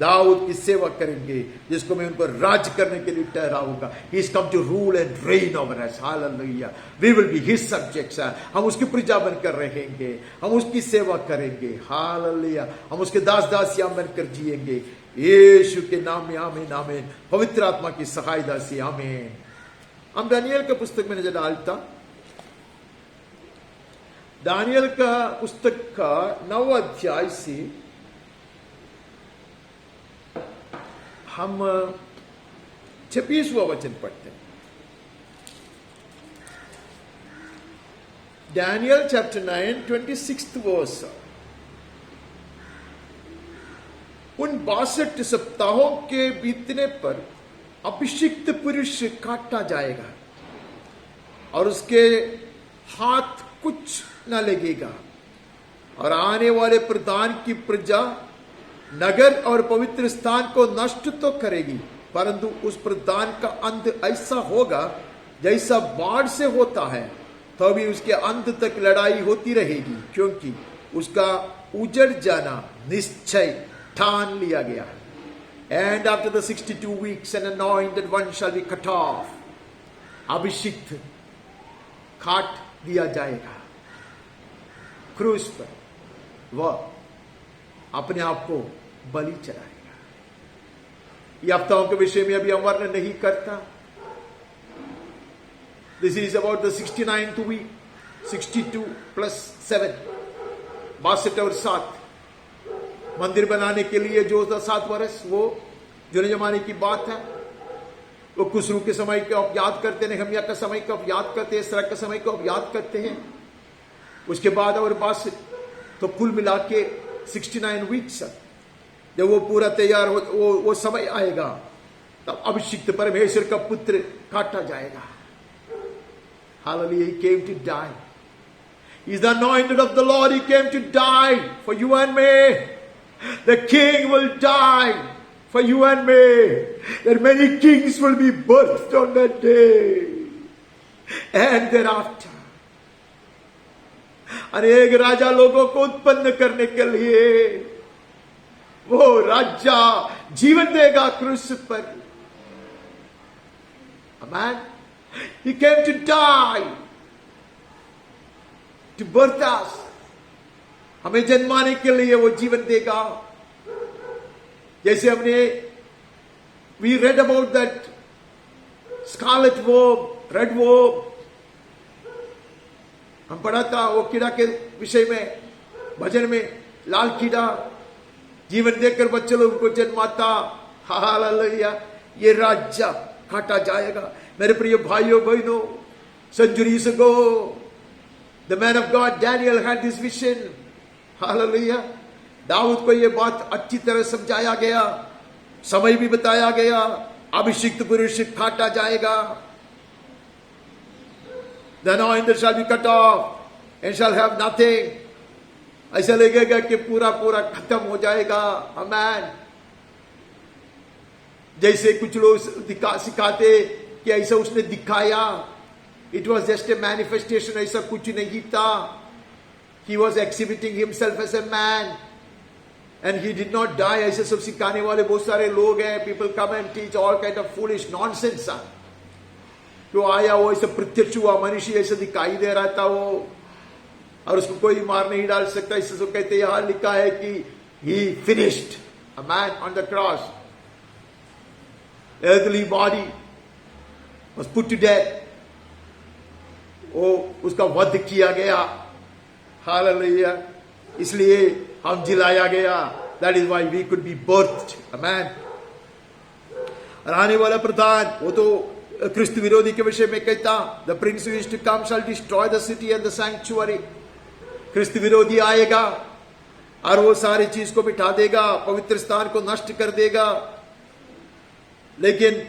दाऊद की सेवा करेंगे, जिसको मैं उनको राज करने के लिए ठहराऊंगा। He is come to rule and reign over us, hallelujah. We will be his subjects, हम उसकी प्रजा बनकर रहेंगे, हम उसकी सेवा करेंगे, हालेलुया। हम उसके दास दासियां बनकर जिएंगे, यीशु के नाम में आमीन आमीन। पवित्र आत्मा की सहायता से आमीन। हम दानियल के पुस्तक में नजर डालता, दानियल का पुस्तक का 9 अध्याय से हम 26वां वचन पढ़ते हैं। Daniel chapter 9 26th verse। उन 62 सप्ताहों के बीतने पर अभिषिक्त पुरुष काटा जाएगा और उसके हाथ कुछ न लगेगा, और आने वाले प्रधान की प्रजा नगर और पवित्र स्थान को नष्ट तो करेगी, परंतु उस प्रधान का अंत ऐसा होगा जैसा बाढ़ से होता है, तभी उसके अंत तक लड़ाई होती रहेगी, क्योंकि उसका उजड़ जाना निश्चय ठान लिया गया है। And after the 62 weeks an anointed one shall be cut off। अभिषिक्त काट दिया जाएगा क्रूस पर, वह अपने आप को बलि चढ़ाएगा। ये हफ्ताओं के विषय में अभी हम वर्णन नहीं करता। This is about the 69th week, 62 + 7, 62 और 7। मंदिर बनाने के लिए जो 7 वर्ष, वो जुने जमाने की बात है। वो कुसरू के समय को आप याद करते हैं, नेहमिया का समय को आप याद करते हैं, इसरा का समय को आप याद करते हैं। उसके बाद और 62, तो कुल मिला के 69 वीक्स। जब वो पूरा तैयार हो, वो समय आएगा, तब अभिषिक्त परमेश्वर का पुत्र काटा जाएगा। Hallelujah, he came to die. He is the anointed of the Lord. He came to die for you and me. The king will die for you and me. There many kings will be birthed on that day and thereafter. अनेक राजा लोगों को उत्पन्न करने के लिए वो राजा जीवन देगा क्रूस पर। Amen. He came to die, to birth us। हमें जन्माने के लिए वो जीवन देगा। जैसे हमने we read about that scarlet worm, red worm, हम पढ़ा था वो कीड़ा के विषय में भजन में। लाल कीड़ा जीवन देकर बच्चे लोगों को जन्माता। हालेलुया। ये राजा काटा जाएगा। मेरे प्रिय भाइयों बहनों, centuries ago the man of God Daniel had this vision। Hallelujah. Daud को ये बात अच्छी तरह समझाया गया, समय भी बताया गया। अभिषिक्त पुरुष काटा जाएगा। The anointed shall be cut off and shall have nothing। ऐसा लगेगा कि पूरा पूरा खत्म हो जाएगा। आमेन। जैसे कुछ लोग सिखाते कि ऐसा उसने दिखाया, it was just a manifestation, ऐसा कुछ नहीं था। He was exhibiting himself as a man and he did not die. ऐसे सब सिखाने वाले बहुत सारे लोग हैं। People come and teach all kind of foolish nonsense. जो आया वो ऐसा प्रत्यक्ष हुआ, मनुष्य ऐसा दिखाई दे रहा था वो, और उसको कोई मार नहीं डाल सकता। इससे तो कहते यहां लिखा है कि ही finished a man on the cross. earthly body was put to death। वो उसका वध किया गया। हालेलुया। इसलिए हम जिलाया गया। That is why we could be birthed। Amen। और आने वाला प्रधान वो तो क्रिस्त विरोधी के विषय में कहता, the Prince who is to come shall destroy the city and the sanctuary। क्रिस्त विरोधी आएगा और वो सारी चीज को मिटा देगा, पवित्र स्थान को नष्ट कर देगा। लेकिन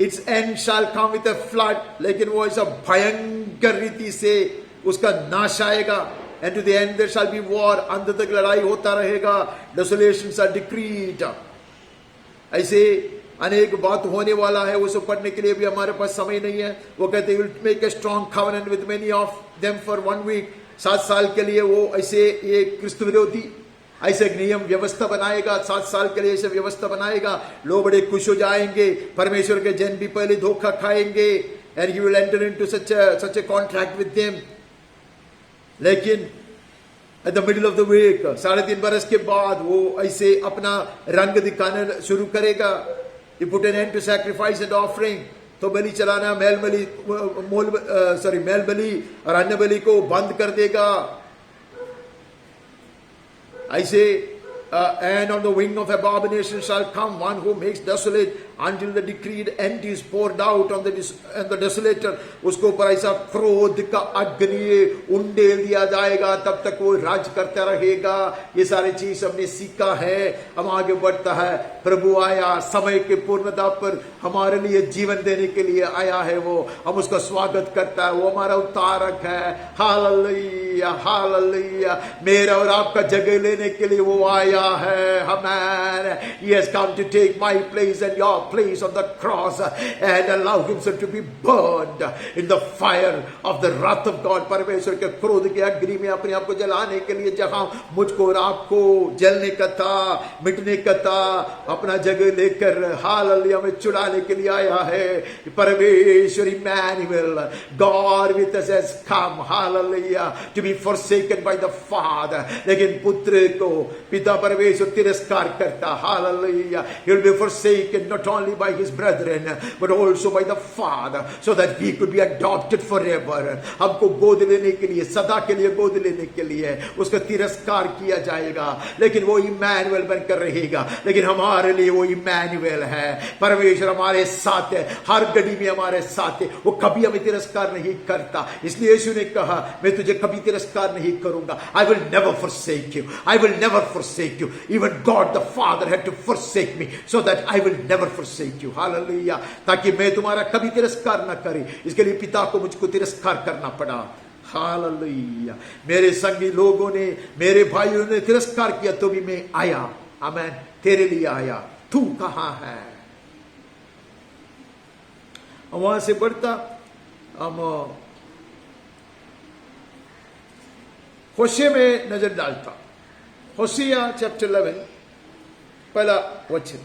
its end shall come with a flood. लेकिन वो ऐसा भयंकर रीति से उसका नाश आएगा। And to the end there shall be war. अंत तक लड़ाई होता रहेगा। Desolations are decreed. ऐसे अनेक बात होने वाला है। वो सब पढ़ने के लिए भी हमारे पास समय नहीं है। वो कहते will make a strong covenant with many of them for 1 week. 7 साल के लिए वो ऐसे ये क्रिस्त विरोधी ऐसे एक नियम व्यवस्था बनाएगा, 7 साल के लिए ऐसे व्यवस्था बनाएगा, लोग बड़े खुश हो जाएंगे, परमेश्वर के जन भी पहले धोखा खाएंगे, and you will enter into such a contract with them. लेकिन at the middle of the week 3.5 बरस के बाद वो ऐसे अपना रंग दिखाना शुरू करेगा। You put an end to sacrifice and offering, तो बलि चलाना, मेल बलि और अन्य बलि को बंद कर देगा। ऐसे and on the wing of abomination shall come one who makes desolate until the decreed end is poured out on the desolator। उसको ऊपर ऐसा क्रोध का अग्नि उंडेल दिया जाएगा, तब तक वो राज करता रहेगा। ये सारी चीज हमने सीखा है, हम आगे बढ़ता है। प्रभु आया समय के पूर्णता पर हमारे लिए जीवन देने के लिए आया है, वो हम उसका स्वागत करता है, वो हमारा उद्धारक है। हालेलुया हालेलुया, मेरा और आपका जगह लेने के लिए वो आया है। Amen. He has come to take my place and your place on the cross and allow himself to be burned in the fire of the wrath of God। परमेश्वर के क्रोध के अग्नि में अपने आप को जलाने के लिए, जहां मुझको और आपको जलने का था, मिटने का था, अपना जगह लेकर हालेलुया में चुराने के लिए आया है। परमेश्वर Emmanuel, God with us has come, hallelujah, to be forsaken by the Father। लेकिन पुत्र को पिता परमेश्वर तिरस्कार करता, hallelujah. He will be forsaken not only by his brethren but also by the Father, so that we could be adopted forever। हमको गोद लेने के लिए, सदा के लिए गोद लेने के लिए उसका तिरस्कार किया जाएगा, लेकिन वो इमैनुएल बनकर रहेगा। लेकिन हमारे लिए वो इमैनुएल है, परमेश्वर हमारे साथ है, हर घड़ी में हमारे साथ है, वो कभी हमें तिरस्कार नहीं करता। इसलिए यीशु ने कहा, मैं तुझे कभी तिरस्कार नहीं करूंगा। I will never forsake you, I will never forsake you। Even God the Father had to forsake me so that I will never forsake you। Hallelujah, ताकि मैं तुम्हारा कभी तिरस्कार न करे, इसके लिए पिता को मुझको तिरस्कार करना पड़ा। हालेलुया, मेरे संगी लोगों ने, मेरे भाइयों ने तिरस्कार किया तो भी मैं आया। आमीन, तेरे लिए आया, तू कहां है? वहां से बढ़ता हम होशे में नजर डालता। होशिया चैप्टर 11 पहला वचन।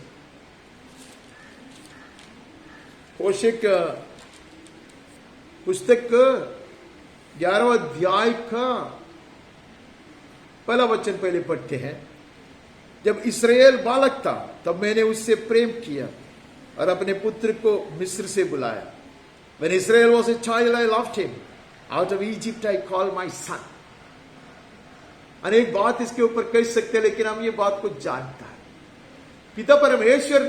होशे का पुस्तक 11वां अध्याय का पहला वचन पहले पढ़ते हैं। जब इस्राएल बालक था तब मैंने उससे प्रेम किया और अपने पुत्र को मिस्र से बुलाया। When Israel was a child, I loved him. Out of Egypt I called my son। अनेक बात इसके ऊपर कह सकते हैं, लेकिन हम ये बात को जानता है। पिता परमेश्वर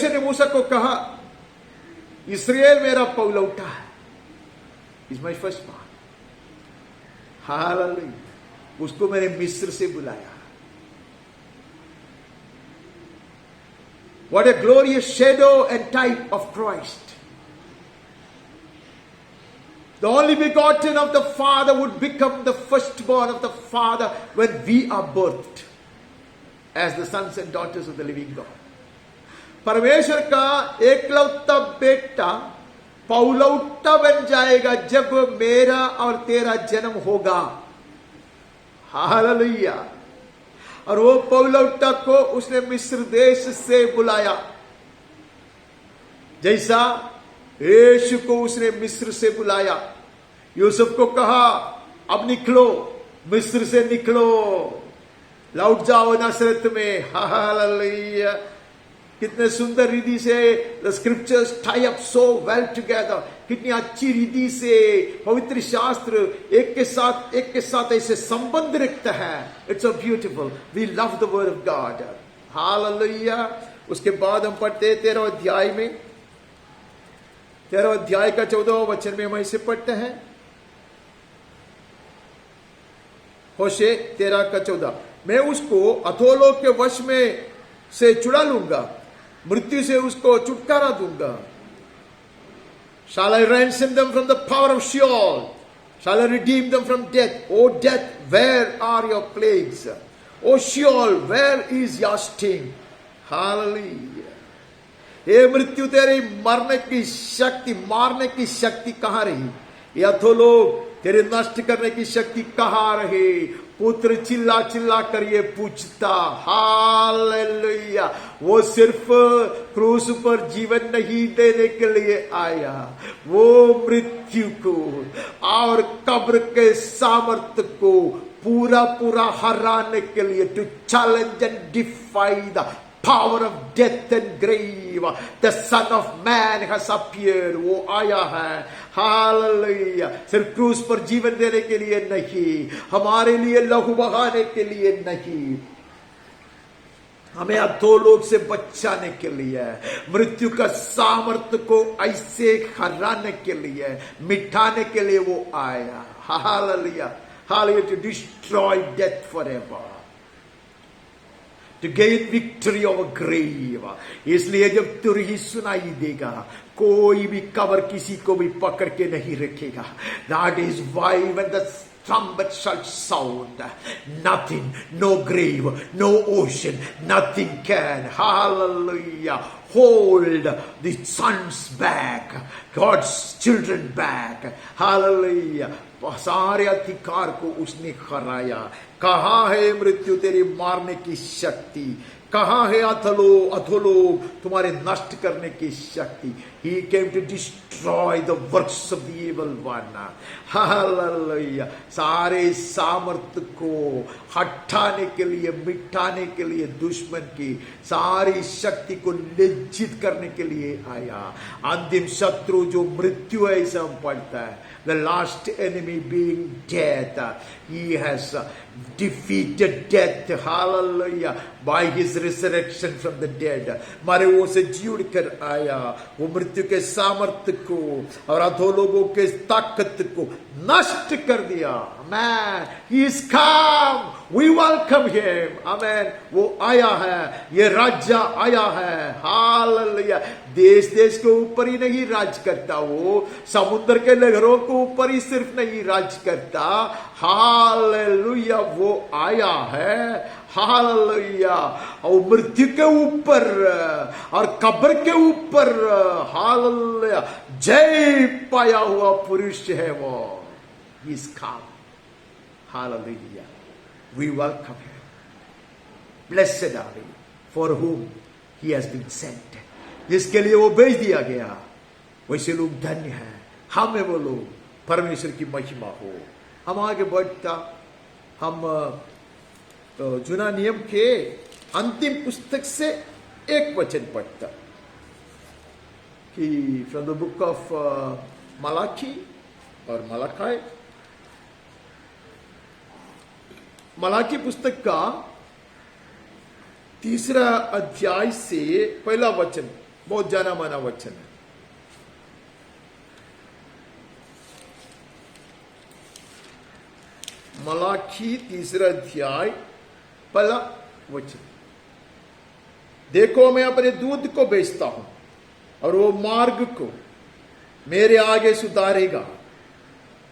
ने मूसा को कहा, इस्राएल मेरा पौलौटा है, is my first born. Hallelujah, उसको मैंने मिस्र से बुलाया। What a glorious shadow and type of Christ। The only begotten of the Father would become the firstborn of the Father when we are birthed as the sons and daughters of the living God। परमेश्वर का एकलौता बेटा पौलौटा बन जाएगा जब मेरा और तेरा जन्म होगा। हालेलुया। और वो पौलौटा को उसने मिस्र देश से बुलाया, जैसा यीशु को उसने मिस्र से बुलाया। यूसुफ को कहा, अब निकलो, मिस्र से निकलो, लौट जाओ नसरत में। हालेलुया, कितने सुंदर रीति से the scriptures tie up so well together. कितनी अच्छी रीति से पवित्र शास्त्र एक के साथ ऐसे संबंध रखता है। It's so beautiful, we love the word of God. Hallelujah. उसके बाद हम पढ़ते 13 अध्याय में, 13 अध्याय का 14वां वचन में हम ऐसे पढ़ते हैं। होशे 13 का 14, मैं उसको अधोलोक के वश में से छुड़ा लूंगा, मृत्यु से उसको छुटकारा दूंगा। Shall I ransom them from the power of Sheol? Shall I redeem them from death? O death, where are your plagues? O Sheol, where is your sting? Hallelujah। हे मृत्यु, तेरी मारने की शक्ति कहां रही? या तो लोग तेरे नष्ट करने की शक्ति कहां रही? पुत्र चिल्ला चिल्ला कर ये पूछता, हालेलुया। वो सिर्फ क्रूस पर जीवन नहीं देने के लिए आया, वो मृत्यु को और कब्र के सामर्थ्य को पूरा पूरा हराने के लिए, to challenge and defy the power of death and grave, the Son of Man has appeared। वो आया है, हालेलुया। सिर्फ क्रूस पर जीवन देने के लिए नहीं, हमारे लिए लहू बहाने के लिए नहीं, हमें अधोलोक से बचाने के लिए, मृत्यु का सामर्थ्य को ऐसे हराने के लिए, मिटाने के लिए वो आया। Hallelujah, hallelujah, to destroy death forever, to gain victory over grave। इसलिए जब तुरही सुनाई देगा, कोई भी कब्र किसी को भी पकड़ के नहीं रखेगा। That is why when the trumpet shall sound, nothing, no grave, no ocean, nothing can, hallelujah, hold the sons back, God's children back, hallelujah। सारे अधिकार को उसने हराया। कहां है मृत्यु तेरी मारने की शक्ति? कहां है अधोलोक तुम्हारे नष्ट करने की शक्ति? He came to destroy the works of the evil one। Hallelujah. सारे सामर्थ्य को हटाने के लिए, मिटाने के लिए, दुश्मन की सारी शक्ति को लज्जित करने के लिए आया। अंतिम शत्रु जो मृत्यु है, ऐसा हम पढ़ता है, the last enemy being death, he has defeated death, hallelujah, by his resurrection from the dead। मरे हुओं से जी उड़ कर आया, वो मृत्यु के सामर्थ्य को और अधोलोगों के ताकत को नष्ट कर दिया। Amen, he is come, we welcome him, amen। वो आया है, ये राजा आया है, hallelujah। देश देश के ऊपर ही नहीं राज करता, वो समुद्र के लहरों के ऊपर ही सिर्फ नहीं राज करता, हालेलुया। वो आया है, हालेलुया, और मृत्यु के ऊपर और कब्र के ऊपर, हालेलुया, जय पाया हुआ पुरुष है वो। He is come, hallelujah, we welcome him। Blessed are we for whom he has been sent। जिसके लिए वो भेज दिया गया, वैसे लोग धन्य हैं, हमें वो लोग, परमेश्वर की महिमा हो। हम आगे बढ़ता, हम जुना नियम के अंतिम पुस्तक से एक वचन पढ़ता कि from the book of Malachi और मलाखाई, मलाकी पुस्तक का 3 अध्याय से पहला वचन, बहुत जाना माना वचन है। मलाकी 3 अध्याय पहला वचन, देखो मैं अपने दूत को भेजता हूं और वो मार्ग को मेरे आगे सुधारेगा।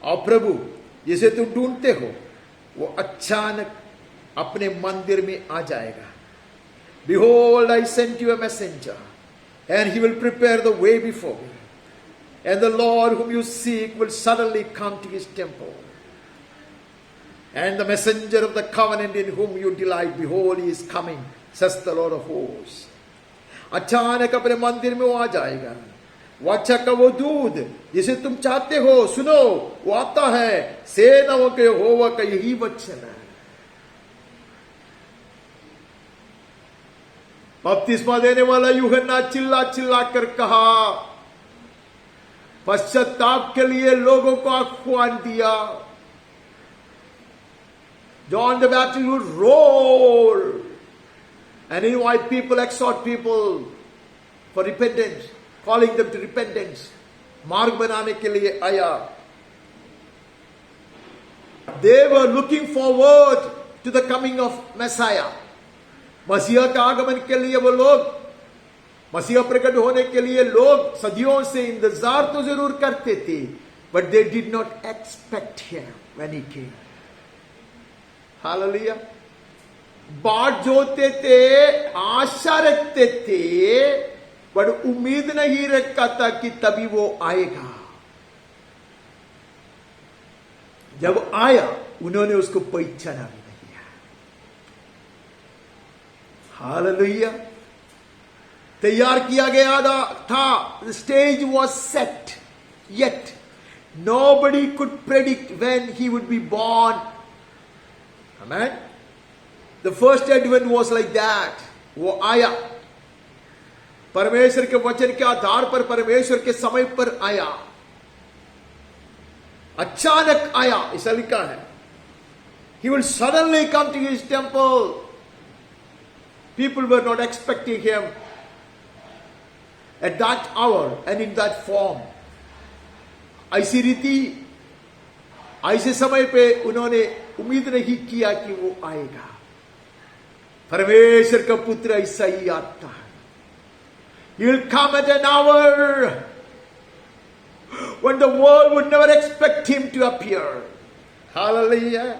और प्रभु जिसे तुम ढूंढते हो वो अचानक अपने मंदिर में आ जाएगा। Behold, I sent you a messenger, and he will prepare the way before me. And the Lord whom you seek will suddenly come to his temple. And the messenger of the covenant in whom you delight, behold, he is coming, says the Lord of hosts। अचानक अपने मंदिर में वो आ जाएगा। वाचा का वो दूध जिसे तुम चाहते हो, सुनो वो आता है, सेनाओं के यहोवा का यही वचन है। बपतिस्मा देने वाला यूहन्ना चिल्ला चिल्ला कर कहा, पश्चाताप के लिए लोगों को आह्वान दिया। John the Baptist would roar and invite people, exhort people for repentance, calling them to repentance। मार्ग बनाने के लिए आया। They were looking forward to the coming of Messiah। मसीहा का आगमन के लिए वो लोग, मसीहा प्रकट होने के लिए लोग सदियों से इंतजार तो जरूर करते थे, but they did not expect him when he came। Hallelujah. बाट जोते थे, आशा रखते थे, पर उम्मीद नहीं रखा था कि तभी वो आएगा। जब आया उन्होंने उसको पहचाना भी नहीं है। हालेलुया। तैयार किया गया था, stage was set, yet nobody could predict when he would be born. Amen. The first advent was like that. वो आया, परमेश्वर के वचन के आधार पर परमेश्वर के समय पर आया, अचानक आया, ऐसा लिखा है। He will suddenly come to his temple. People were not expecting him at that hour and in that form. ऐसी रीति, ऐसे समय पे उन्होंने उम्मीद नहीं किया कि वो आएगा। परमेश्वर का पुत्र ऐसा ही आता है। He will come at an hour when the world would never expect him to appear. Hallelujah.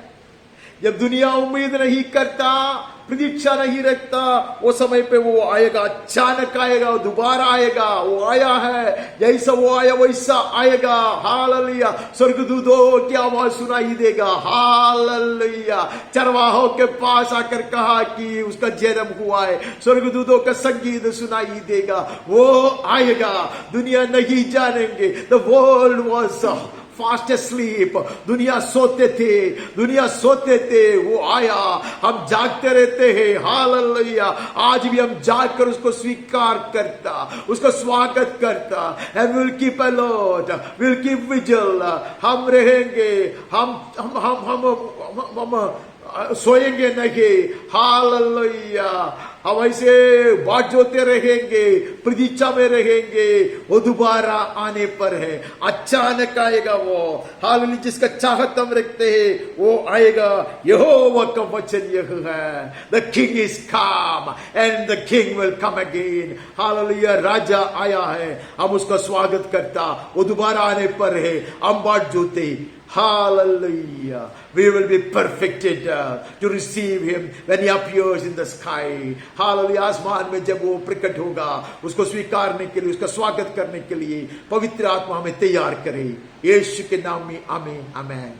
जब दुनिया उम्मीद नहीं करता, प्रतीक्षा नहीं रखता, वो समय पे वो आएगा, अचानक आएगा, वो दोबारा आएगा। वो आया है, जैसा वो आया वैसा आएगा। हालेलुया। स्वर्गदूतों की आवाज सुनाई देगा। हालेलुया। चरवाहों के पास आकर कहा कि उसका जन्म हुआ है। स्वर्गदूतों का संगीत सुनाई देगा। वो आएगा, दुनिया नहीं जानेंगे। The world was fast asleep. दुनिया सोते थे, वो आया। हम जागते रहते हैं। हालेलुया। आज भी हम जाग कर उसको स्वीकार करता, उसको स्वागत करता। And we'll keep alert, we'll keep vigil. हम रहेंगे, हम सोएंगे नहीं। हालेलुया। हम ऐसे बाट जोते रहेंगे, प्रतीक्षा में रहेंगे। वो दोबारा आने पर है, अचानक आएगा वो। हालेलुया। जिसका चाहत हम रखते हैं वो आएगा। यहोवा का वचन यह है, the king is come and the king will come again. Hallelujah. राजा आया है, हम उसका स्वागत करता। वो दोबारा आने पर है, हम बाट जोते। Hallelujah. We will be perfected to receive him when he appears in the sky. Hallelujah. आसमान में जब वो प्रकट होगा, उसको स्वीकारने के लिए, उसका स्वागत करने के लिए पवित्र आत्मा हमें तैयार करे। यीशु के नाम में आमीन, आमीन।